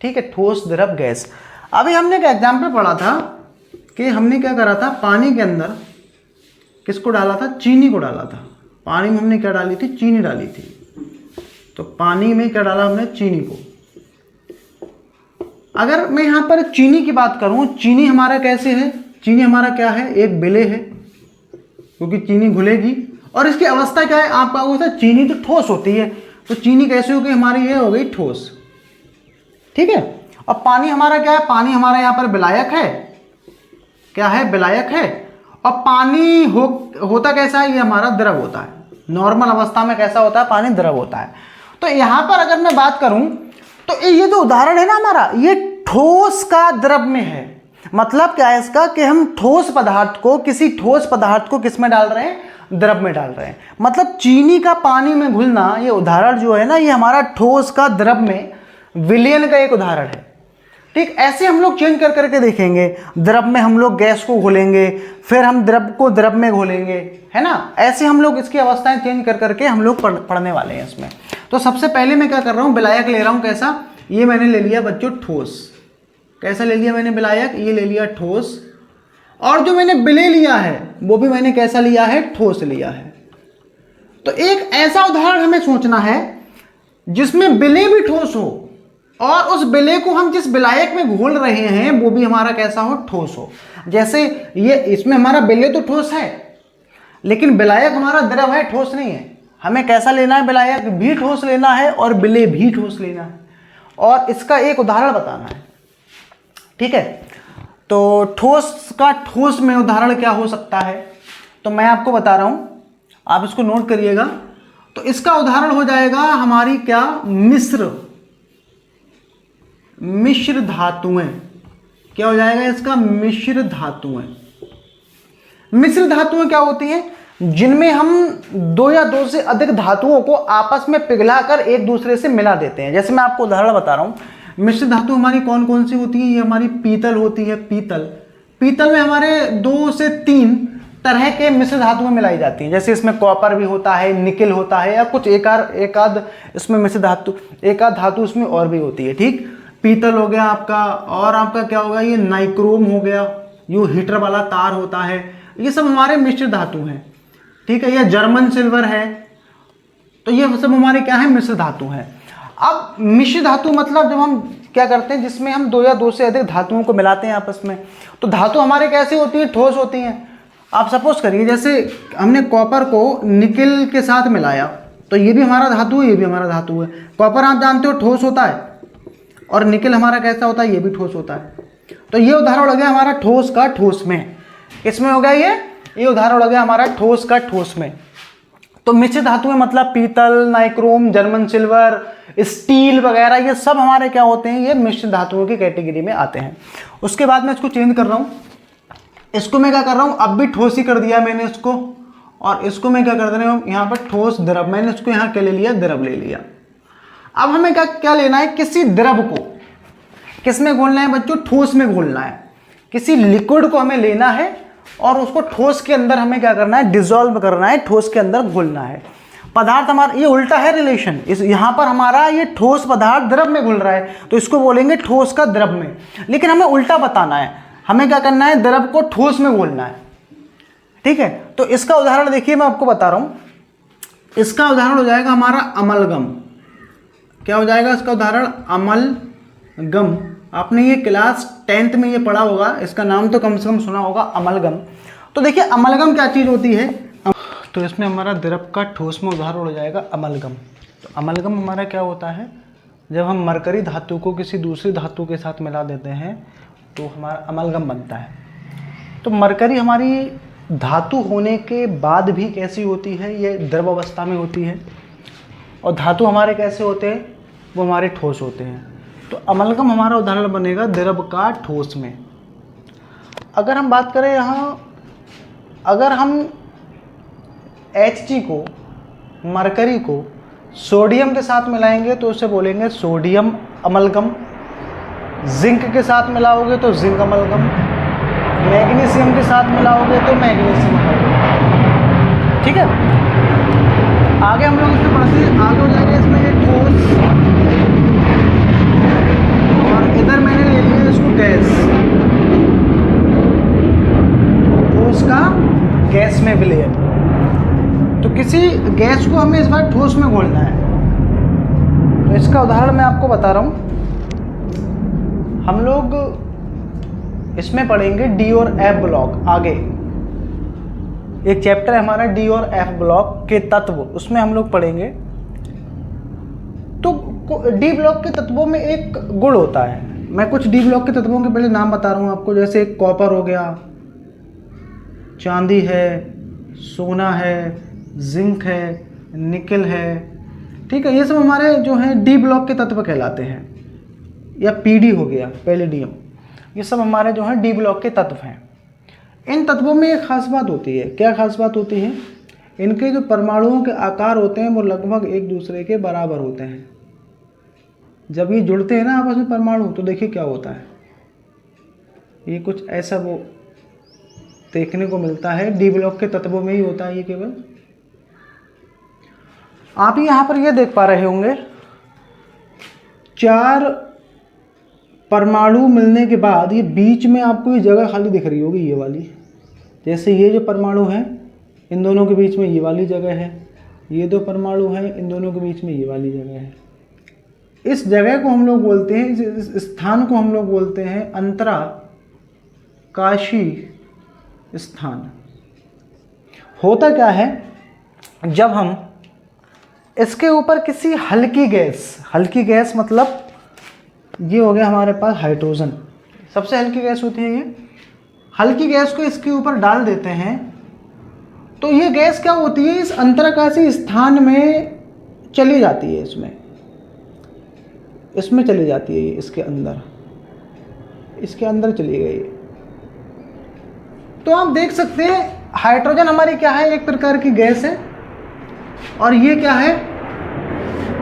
ठीक है, ठोस, द्रव, गैस। अभी हमने एक एग्जाम्पल पढ़ा था कि हमने क्या करा था, पानी के अंदर किसको डाला था, चीनी को डाला था। पानी में हमने क्या डाली थी, चीनी डाली थी। तो पानी में क्या डाला हमने, चीनी को। अगर मैं यहाँ पर चीनी की बात करूँ, चीनी हमारा कैसे है, चीनी हमारा क्या है, एक विलेय है, क्योंकि चीनी घुलेगी। और इसकी अवस्था क्या है, आप पाओगे चीनी तो ठोस होती है, तो चीनी कैसे होगी हमारी, ये हो गई ठोस, ठीक है। और पानी हमारा क्या है, पानी हमारा यहाँ पर विलायक है, क्या है, विलायक है। और पानी होता कैसा है, ये हमारा द्रव होता है। नॉर्मल अवस्था में कैसा होता है, पानी द्रव होता है। तो यहाँ पर अगर मैं बात करूँ तो ये जो उदाहरण है ना हमारा, ये ठोस का द्रव में है। मतलब क्या है इसका, कि हम ठोस पदार्थ को, किसी ठोस पदार्थ को किस में डाल रहे हैं, द्रव में डाल रहे हैं। मतलब चीनी का पानी में घुलना, ये उदाहरण जो है ना, ये हमारा ठोस का द्रव में विलयन का एक उदाहरण है, ठीक। ऐसे हम लोग चेंज कर करके देखेंगे, द्रव में हम लोग गैस को घोलेंगे, फिर हम द्रव को द्रव में घोलेंगे, है ना। ऐसे हम लोग इसकी अवस्थाएं चेंज कर करके हम लोग पढ़ने वाले हैं इसमें। तो सबसे पहले मैं क्या कर रहा हूँ, विलायक ले रहा हूँ, कैसा, ये मैंने ले लिया बच्चों ठोस। कैसा ले लिया मैंने विलायक, ये ले लिया ठोस। और जो मैंने विलेय लिया है वो भी मैंने कैसा लिया है, ठोस लिया है। तो एक ऐसा उदाहरण हमें सोचना है जिसमें विलेय भी ठोस हो, और उस विलेय को हम जिस विलायक में घोल रहे हैं वो भी हमारा कैसा हो, ठोस हो। जैसे ये, इसमें हमारा विलेय तो ठोस है, लेकिन विलायक हमारा द्रव है, ठोस नहीं है। हमें कैसा लेना है, विलायक भी ठोस लेना है और विलेय भी ठोस लेना है, और इसका एक उदाहरण बताना है, ठीक है। तो ठोस का ठोस में उदाहरण क्या हो सकता है, तो मैं आपको बता रहा हूं, आप इसको नोट करिएगा। तो इसका उदाहरण हो जाएगा हमारी क्या, मिश्र धातुएं। क्या हो जाएगा इसका, मिश्र धातुएं। मिश्र धातुएं क्या होती हैं, जिनमें हम दो या दो से अधिक धातुओं को आपस में पिघलाकर एक दूसरे से मिला देते हैं। जैसे मैं आपको उदाहरण बता रहा हूं, मिश्र धातु हमारी कौन कौन सी होती है, ये हमारी पीतल होती है, पीतल। पीतल में हमारे 2 से 3 तरह के मिश्र धातुएं मिलाई जाती हैं। जैसे इसमें कॉपर भी होता है, निकिल होता है, या कुछ एक आध इसमें मिश्र धातु, एक आध धातु इसमें और भी होती है, ठीक। पीतल हो गया आपका, और आपका क्या होगा, ये नाइक्रोम हो गया, जो हीटर वाला तार होता है, ये सब हमारे मिश्र धातु हैं, ठीक है। ये जर्मन सिल्वर है, तो ये सब हमारे क्या है, मिश्र धातु हैं। अब मिश्र धातु मतलब जब हम क्या करते हैं, जिसमें हम 2 या 2 से अधिक धातुओं को मिलाते हैं आपस में, तो धातु हमारे कैसी होती है, ठोस होती हैं। आप सपोज करिए, जैसे हमने कॉपर को निकिल के साथ मिलाया, तो ये भी हमारा धातु है, ये भी हमारा धातु है। कॉपर आप जानते हो ठोस होता है, और निकिल हमारा कैसा होता है, ये भी ठोस होता है। तो ये उदाहरण हो गया हमारा ठोस का ठोस में। इसमें हो गया ये उदाहरण हो गया हमारा ठोस का ठोस में। तो मिश्र धातुएं मतलब पीतल, नाइक्रोम, जर्मन सिल्वर, स्टील वगैरह, ये सब हमारे क्या होते हैं, ये मिश्र धातुओं की कैटेगरी में आते हैं। उसके बाद मैं इसको चेंज कर रहा हूँ, इसको मैं क्या कर रहा हूँ, अब भी ठोस ही कर दिया मैंने इसको, और इसको मैं क्या कर दे रहा हूँ, यहाँ पर ठोस द्रव, मैंने इसको यहाँ क्या ले लिया, द्रव ले लिया। अब हमें क्या लेना है, किसी द्रव को किस में घोलना है बच्चों, ठोस में घोलना है। किसी लिक्विड को हमें लेना है और उसको ठोस के अंदर हमें क्या करना है, डिसॉल्व करना है, ठोस के अंदर घोलना है। पदार्थ हमारा ये उल्टा है रिलेशन, इस यहाँ पर हमारा ये ठोस पदार्थ द्रव में घुल रहा है, तो इसको बोलेंगे ठोस का द्रव में। लेकिन हमें उल्टा बताना है, हमें क्या करना है, द्रव को ठोस में घोलना है, ठीक है। तो इसका उदाहरण देखिए, मैं आपको बता रहा हूँ, इसका उदाहरण हो जाएगा हमारा अमलगम। क्या हो जाएगा इसका उदाहरण, अमलगम। आपने ये क्लास 10th में ये पढ़ा होगा, इसका नाम तो कम से कम सुना होगा, अमलगम। तो देखिए अमलगम क्या चीज़ होती है, तो इसमें हमारा द्रव का ठोस में उदाहरण हो जाएगा अमलगम। तो अमलगम हमारा क्या होता है, जब हम मरकरी धातु को किसी दूसरी धातु के साथ मिला देते हैं तो हमारा अमलगम बनता है। तो मरकरी हमारी धातु होने के बाद भी कैसी होती है, ये द्रव अवस्था में होती है। और धातु हमारे कैसे होते हैं, वो हमारे ठोस होते हैं। तो अमलगम हमारा उदाहरण बनेगा द्रव का ठोस में। अगर हम बात करें यहाँ, अगर हम Hg को, मरकरी को सोडियम के साथ मिलाएंगे तो उसे बोलेंगे सोडियम अमलगम। जिंक के साथ मिलाओगे तो जिंक अमलगम। मैग्नीशियम के साथ मिलाओगे तो मैग्नीशियम अमलगम। ठीक है, आगे हम लोग इसमें पढ़ते हैं। आगे हो जाएगा इसमें ये ठोस, और इधर मैंने ले लिया इसको गैस। ठोस का गैस में विलयन। तो किसी गैस को हमें इस बार ठोस में घोलना है। तो इसका उदाहरण मैं आपको बता रहा हूँ। हम लोग इसमें पढ़ेंगे डी और एफ ब्लॉक। आगे एक चैप्टर है हमारा डी और एफ ब्लॉक के तत्व, उसमें हम लोग पढ़ेंगे। तो डी ब्लॉक के तत्वों में एक गुण होता है। मैं कुछ डी ब्लॉक के तत्वों के पहले नाम बता रहा हूँ आपको। जैसे कॉपर हो गया, चांदी है, सोना है, जिंक है, निकल है। ठीक है, ये सब हमारे जो हैं डी ब्लॉक के तत्व कहलाते हैं। या पीडी हो गया, पैलेडियम, ये सब हमारे जो हैं डी ब्लॉक के तत्व हैं। इन तत्वों में एक खास बात होती है। क्या खास बात होती है? इनके जो परमाणुओं के आकार होते हैं वो लगभग एक दूसरे के बराबर होते हैं। जब ये जुड़ते हैं ना आपस में परमाणु, तो देखिए क्या होता है, ये कुछ ऐसा वो देखने को मिलता है। डी ब्लॉक के तत्वों में ही होता है ये केवल। आप यहाँ पर ये देख पा रहे होंगे, 4 परमाणु मिलने के बाद ये बीच में आपको ये जगह खाली दिख रही होगी, ये वाली। जैसे ये जो परमाणु है, इन दोनों के बीच में ये वाली जगह है। ये 2 परमाणु हैं, इन दोनों के बीच में ये वाली जगह है। इस जगह को हम लोग बोलते हैं, इस स्थान को हम लोग बोलते हैं अंतराकाशी स्थान। होता क्या है, जब हम इसके ऊपर किसी हल्की गैस मतलब ये हो गया हमारे पास हाइड्रोजन, सबसे हल्की गैस होती है ये। हल्की गैस को इसके ऊपर डाल देते हैं तो ये गैस क्या होती है, इस अंतराकाशी स्थान में चली जाती है। इसमें चली जाती है ये, इसके अंदर चली गई। तो आप देख सकते हैं हाइड्रोजन हमारी क्या है, एक प्रकार की गैस है। और ये क्या है,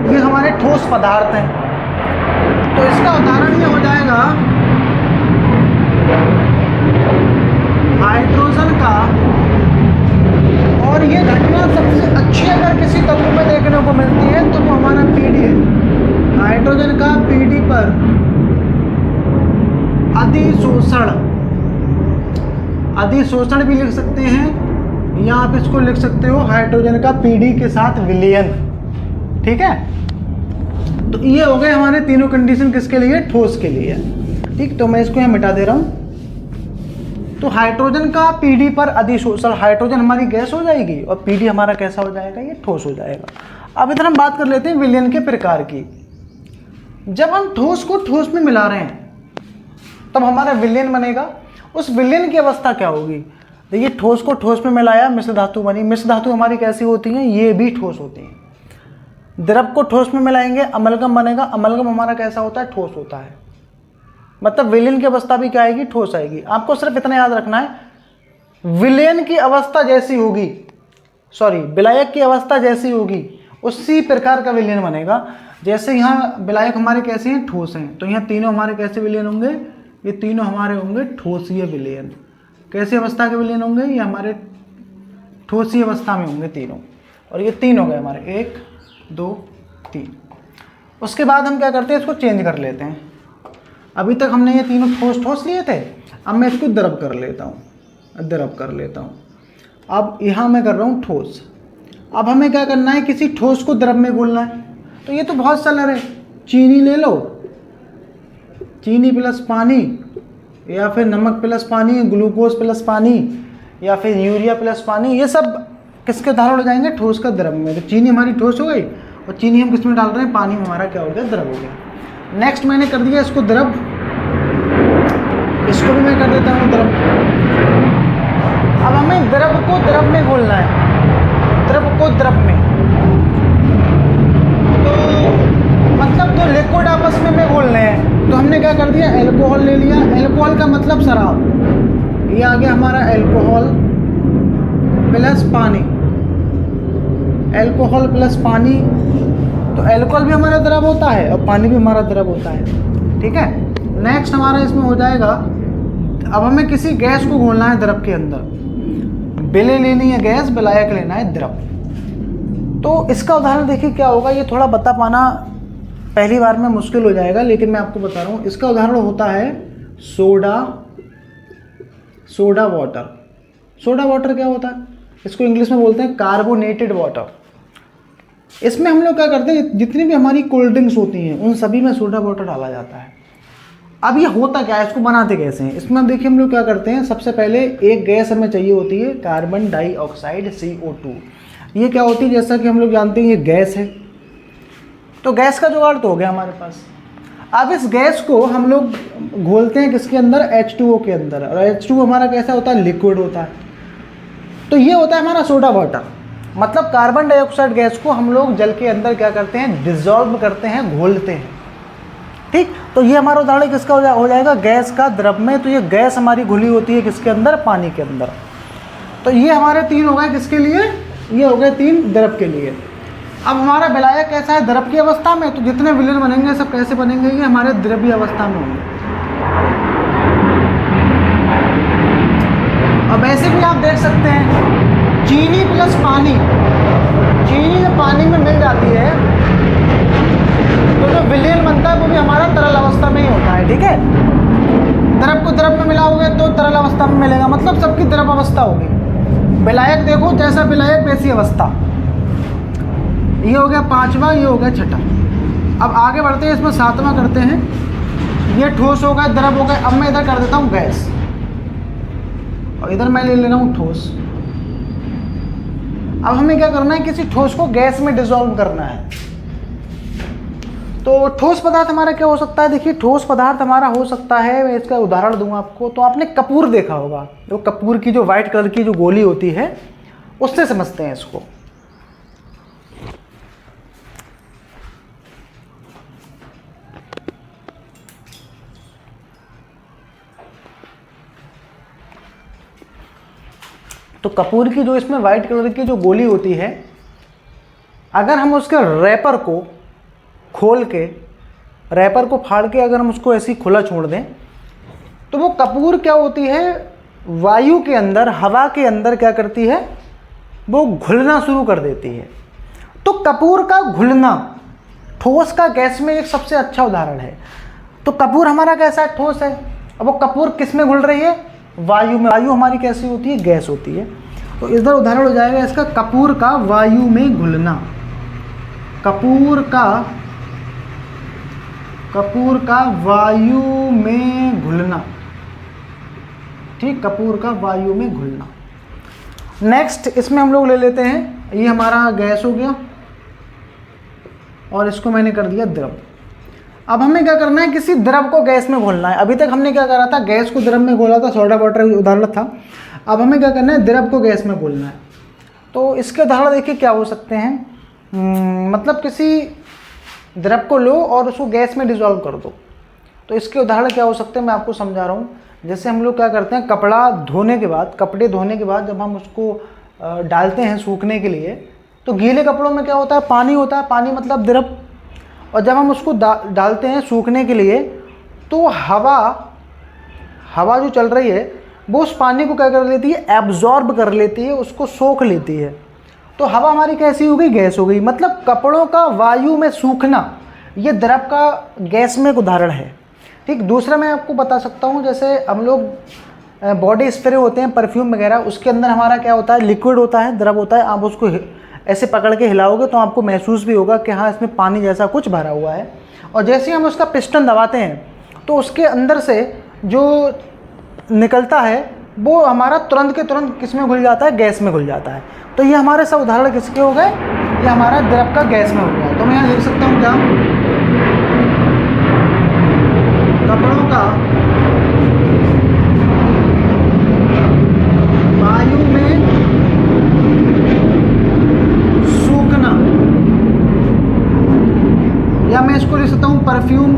ये हमारे ठोस पदार्थ हैं। तो इसका उदाहरण ये हो जाएगा हाइड्रोजन का। और ये घटना सबसे अच्छी अगर किसी तत्व में देखने को मिलती है तो वो हमारा पीडी है। हाइड्रोजन का पीडी पर अधिशोषण भी लिख सकते हैं, या आप इसको लिख सकते हो हाइड्रोजन का पीडी के साथ विलयन। ठीक है, तो ये हो गए हमारे तीनों कंडीशन किसके लिए, ठोस के लिए। ठीक, तो मैं इसको यहाँ मिटा दे रहा हूँ। तो हाइड्रोजन का पीडी पर अधिशोषण, हाइड्रोजन हमारी गैस हो जाएगी और पीडी हमारा कैसा हो जाएगा, ये ठोस हो जाएगा। अब इधर हम बात कर लेते हैं विलयन के प्रकार की। जब हम ठोस को ठोस में मिला रहे हैं तब हमारा विलयन बनेगा। उस विलयन की अवस्था क्या होगी, देखिए ठोस को ठोस में मिलाया, मिश्र धातु बनी। मिश्र धातु हमारी कैसी होती हैं, ये भी ठोस होती हैं। द्रव को ठोस में मिलाएंगे, अमलगम बनेगा। अमलगम हमारा कैसा होता है, ठोस होता है। मतलब विलयन की अवस्था भी क्या आएगी, ठोस आएगी। आपको सिर्फ इतना याद रखना है, विलयन की अवस्था जैसी होगी, विलायक की अवस्था जैसी होगी, उसी प्रकार का विलयन बनेगा। जैसे यहाँ विलायक हमारे कैसे हैं, ठोस हैं, तो यहाँ तीनों हमारे कैसे विलयन होंगे, ये तीनों हमारे होंगे ठोसीय विलयन। कैसी अवस्था के विलयन होंगे, ये हमारे ठोसीय अवस्था में होंगे तीनों। और ये 3 हो गए हमारे, 1 2 3। उसके बाद हम क्या करते हैं, इसको चेंज कर लेते हैं। अभी तक हमने ये तीनों ठोस लिए थे, अब मैं इसको द्रव कर लेता हूँ। अब यहाँ मैं कर रहा हूँ ठोस। अब हमें क्या करना है, किसी ठोस को द्रव में घोलना है। तो ये तो बहुत सरल है, चीनी ले लो, चीनी प्लस पानी, या फिर नमक प्लस पानी, ग्लूकोज प्लस पानी, या फिर यूरिया प्लस पानी, ये सब किसके उदाहरण हो जाएंगे, ठोस का द्रव में। तो चीनी हमारी ठोस हो गई, और चीनी हम किस में डाल रहे हैं, पानी में हमारा क्या हो गया, द्रव हो गया। नेक्स्ट मैंने कर दिया इसको द्रव। इसको भी मैं कर देता हूँ द्रव। अब हमें द्रव को द्रव में घोलना है, द्रव को द्रव में, तो मतलब तो लिक्विड आपस में घोलने हैं। तो हमने क्या कर दिया, एल्कोहल ले लिया। एल्कोहल का मतलब शराब, ये आ गया हमारा एल्कोहल प्लस पानी, एल्कोहल प्लस पानी। तो एल्कोहल भी हमारा द्रव होता है और पानी भी हमारा द्रव होता है, ठीक है। नेक्स्ट हमारा इसमें हो जाएगा, अब हमें किसी गैस को घोलना है द्रव के अंदर। बेले लेनी है गैस, विलायक लेना है द्रव। तो इसका उदाहरण देखिए क्या होगा, ये थोड़ा बता पाना पहली बार में मुश्किल हो जाएगा, लेकिन मैं आपको बता रहा हूँ। इसका उदाहरण होता है सोडा वाटर। सोडा वाटर क्या होता है, इसको इंग्लिश में बोलते हैं कार्बोनेटेड वाटर। इसमें हम लोग क्या करते हैं, जितनी भी हमारी कोल्ड ड्रिंक्स होती हैं उन सभी में सोडा वाटर डाला जाता है। अब ये होता क्या है, इसको बनाते कैसे हैं, इसमें देखिए हम लोग क्या करते हैं। सबसे पहले एक गैस हमें चाहिए होती है, कार्बन डाइऑक्साइड CO2। ये क्या होती है, जैसा कि हम लोग जानते हैं ये गैस है। तो गैस का जुगाड़ तो हो गया हमारे पास। अब इस गैस को हम लोग घोलते हैं किसके अंदर, H2O के अंदर। और H2O हमारा कैसा होता है, लिक्विड होता है। तो ये होता है हमारा सोडा वाटर। मतलब कार्बन डाइऑक्साइड गैस को हम लोग जल के अंदर क्या करते हैं, डिसॉल्व करते हैं, घोलते हैं, ठीक। तो ये हमारा उदाहरण किसका हो जाएगा, गैस का द्रव में। तो ये गैस हमारी घुली होती है किसके अंदर, पानी के अंदर। तो ये हमारे 3 हो गए किसके लिए, ये हो गए 3 द्रव के लिए। अब हमारा विलायक कैसा है, द्रव की अवस्था में। तो जितने विलयन बनेंगे सब कैसे बनेंगे, ये हमारे द्रव्य अवस्था में होंगे। अब ऐसे भी आप देख सकते हैं, चीनी प्लस पानी, चीनी जब पानी में मिल जाती है तो जो विलयन बनता है वो भी हमारा तरल अवस्था में ही होता है, ठीक है। द्रव को द्रव में मिलाओगे तो तरल अवस्था में मिलेगा, मतलब सबकी द्रव अवस्था होगी। विलायक देखो, जैसा विलायक वैसी अवस्था। ये हो गया 5वां, ये हो गया 6ठा। अब आगे बढ़ते हैं, इसमें 7वां करते हैं। ये ठोस हो गया, द्रव हो गया। अब मैं इधर कर देता हूँ गैस, और इधर मैं ले लेना हूँ ठोस। अब हमें क्या करना है, किसी ठोस को गैस में डिसॉल्व करना है। तो ठोस पदार्थ हमारा क्या हो सकता है, देखिए ठोस पदार्थ हमारा हो सकता है, मैं इसका उदाहरण दूंगा आपको। तो आपने कपूर देखा होगा, तो कपूर की जो वाइट कलर की जो गोली होती है उससे समझते हैं इसको। तो कपूर की जो इसमें वाइट कलर की जो गोली होती है, अगर हम उसके रैपर को खोल के, रैपर को फाड़ के अगर हम उसको ऐसे ही खुला छोड़ दें, तो वो कपूर क्या होती है, वायु के अंदर, हवा के अंदर क्या करती है, वो घुलना शुरू कर देती है। तो कपूर का घुलना ठोस का गैस में एक सबसे अच्छा उदाहरण है। तो कपूर हमारा कैसा है, ठोस है। अब वो कपूर किस में घुल रही है, वायु में। वायु हमारी कैसी होती है, गैस होती है। तो इधर उदाहरण हो जाएगा इसका, कपूर का वायु में घुलना। कपूर का वायु में घुलना, ठीक, कपूर का वायु में घुलना। नेक्स्ट इसमें हम लोग ले लेते हैं, ये हमारा गैस हो गया और इसको मैंने कर दिया द्रव। अब हमें क्या करना है, किसी द्रव को गैस में घोलना है। अभी तक हमने क्या करा था, गैस को द्रव में घोला था, सोडा वाटर उदाहरण था। अब हमें क्या करना है, द्रव को गैस में घोलना है। तो इसके उदाहरण देखिए क्या हो सकते हैं, मतलब किसी द्रव को लो और उसको गैस में डिसॉल्व कर दो। तो इसके उदाहरण क्या हो सकते हैं, मैं आपको समझा रहा हूँ। जैसे हम लोग क्या करते हैं, कपड़े धोने के बाद जब हम उसको डालते हैं सूखने के लिए, तो गीले कपड़ों में क्या होता है, पानी होता है, पानी मतलब द्रव। और जब हम उसको डालते हैं सूखने के लिए, तो हवा जो चल रही है वो उस पानी को क्या कर लेती है, एब्जॉर्ब कर लेती है, उसको सोख लेती है। तो हवा हमारी कैसी हो गई, गैस हो गई। मतलब कपड़ों का वायु में सूखना, ये द्रव का गैस में एक उदाहरण है, ठीक। दूसरा मैं आपको बता सकता हूँ, जैसे हम लोग बॉडी स्प्रे होते हैं, परफ्यूम वगैरह, उसके अंदर हमारा क्या होता है, लिक्विड होता है, द्रव होता है। आप उसको ऐसे पकड़ के हिलाओगे तो आपको महसूस भी होगा कि हाँ इसमें पानी जैसा कुछ भरा हुआ है। और जैसे ही हम उसका पिस्टन दबाते हैं तो उसके अंदर से जो निकलता है वो हमारा तुरंत के तुरंत किस में घुल जाता है, गैस में घुल जाता है। तो ये हमारे सब उदाहरण किसके हो गए, ये हमारा द्रव का गैस में हो गया। तो मैं यहाँ लिख सकता हूँ क्या, कपड़ों का इसको लिख सकता हूँ परफ्यूम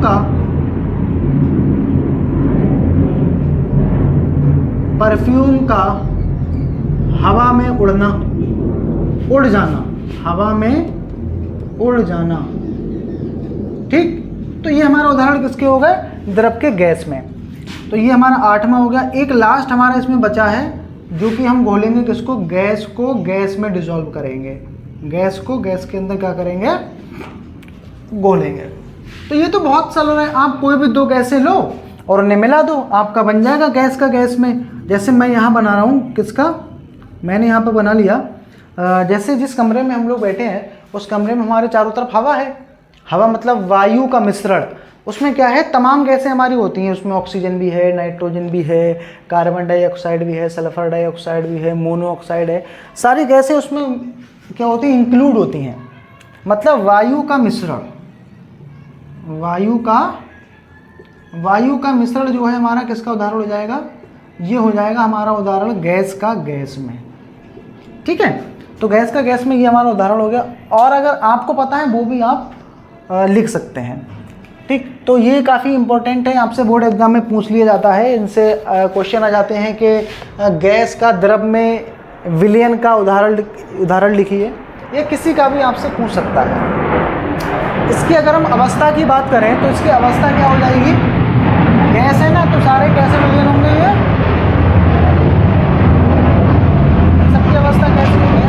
का हवा में उड़ना, उड़ जाना, हवा में उड़ जाना। ठीक, तो ये हमारा उदाहरण किसके हो गए? द्रव के गैस में। तो ये हमारा 8वां हो गया। एक लास्ट हमारा इसमें बचा है जो कि हम घोलेंगे किसको? गैस को गैस में डिसॉल्व करेंगे, गैस को गैस के अंदर क्या करेंगे? घोलेंगे। तो ये तो बहुत सरल है, आप कोई भी दो गैसें लो और उन्हें मिला दो, आपका बन जाएगा गैस का गैस में। जैसे मैं यहाँ बना रहा हूँ, किसका? मैंने यहाँ पर बना लिया, जैसे जिस कमरे में हम लोग बैठे हैं उस कमरे में हमारे चारों तरफ हवा है। हवा मतलब वायु का मिश्रण। उसमें क्या है? तमाम गैसें हमारी होती हैं, उसमें ऑक्सीजन भी है, नाइट्रोजन भी है, कार्बन डाइऑक्साइड भी है, सल्फर डाइऑक्साइड भी है, मोनोऑक्साइड है। सारी गैसें उसमें क्या होती हैं? इंक्लूड होती हैं। मतलब वायु का मिश्रण, वायु का मिश्रण जो है हमारा किसका उदाहरण हो जाएगा? ये हो जाएगा हमारा उदाहरण गैस का गैस में। ठीक है, तो गैस का गैस में ये हमारा उदाहरण हो गया। और अगर आपको पता है वो भी आप लिख सकते हैं। ठीक, तो ये काफ़ी इंपॉर्टेंट है, आपसे बोर्ड एग्जाम में पूछ लिया जाता है। इनसे क्वेश्चन आ जाते हैं कि गैस का द्रव में विलयन का उदाहरण लिखिए। ये किसी का भी आपसे पूछ सकता है। इसकी अगर हम अवस्था की बात करें तो इसकी अवस्था क्या हो जाएगी? गैस है ना, तो सारे कैसे विलयन होंगे? ये सबकी अवस्था कैसी होगी?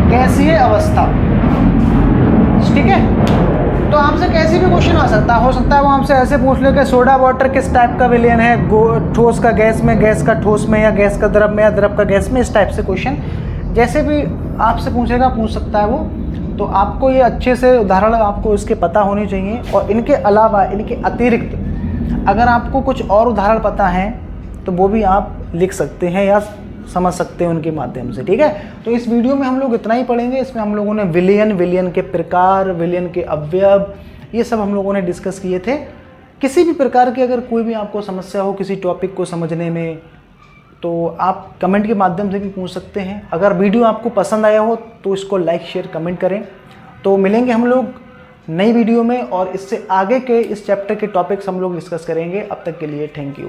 गैसीय अवस्था। ठीक है, तो आपसे कैसी भी क्वेश्चन आ सकता है। हो सकता है वो आपसे ऐसे पूछ ले कि सोडा वाटर किस टाइप का विलयन है? ठोस का गैस में, गैस का ठोस में, या गैस का द्रव में, या द्रव का गैस में। इस टाइप से क्वेश्चन जैसे भी आपसे पूछेगा, पूछ सकता है वो। तो आपको ये अच्छे से उदाहरण आपको इसके पता होने चाहिए। और इनके अलावा, इनके अतिरिक्त अगर आपको कुछ और उदाहरण पता है तो वो भी आप लिख सकते हैं या समझ सकते हैं उनके माध्यम से। ठीक है, तो इस वीडियो में हम लोग इतना ही पढ़ेंगे। इसमें हम लोगों ने विलयन के प्रकार, विलयन के अवयव, ये सब हम लोगों ने डिस्कस किए थे। किसी भी प्रकार की अगर कोई भी आपको समस्या हो किसी टॉपिक को समझने में, तो आप कमेंट के माध्यम से भी पूछ सकते हैं। अगर वीडियो आपको पसंद आया हो तो इसको लाइक, शेयर, कमेंट करें। तो मिलेंगे हम लोग नई वीडियो में और इससे आगे के इस चैप्टर के टॉपिक्स हम लोग डिस्कस करेंगे। अब तक के लिए थैंक यू।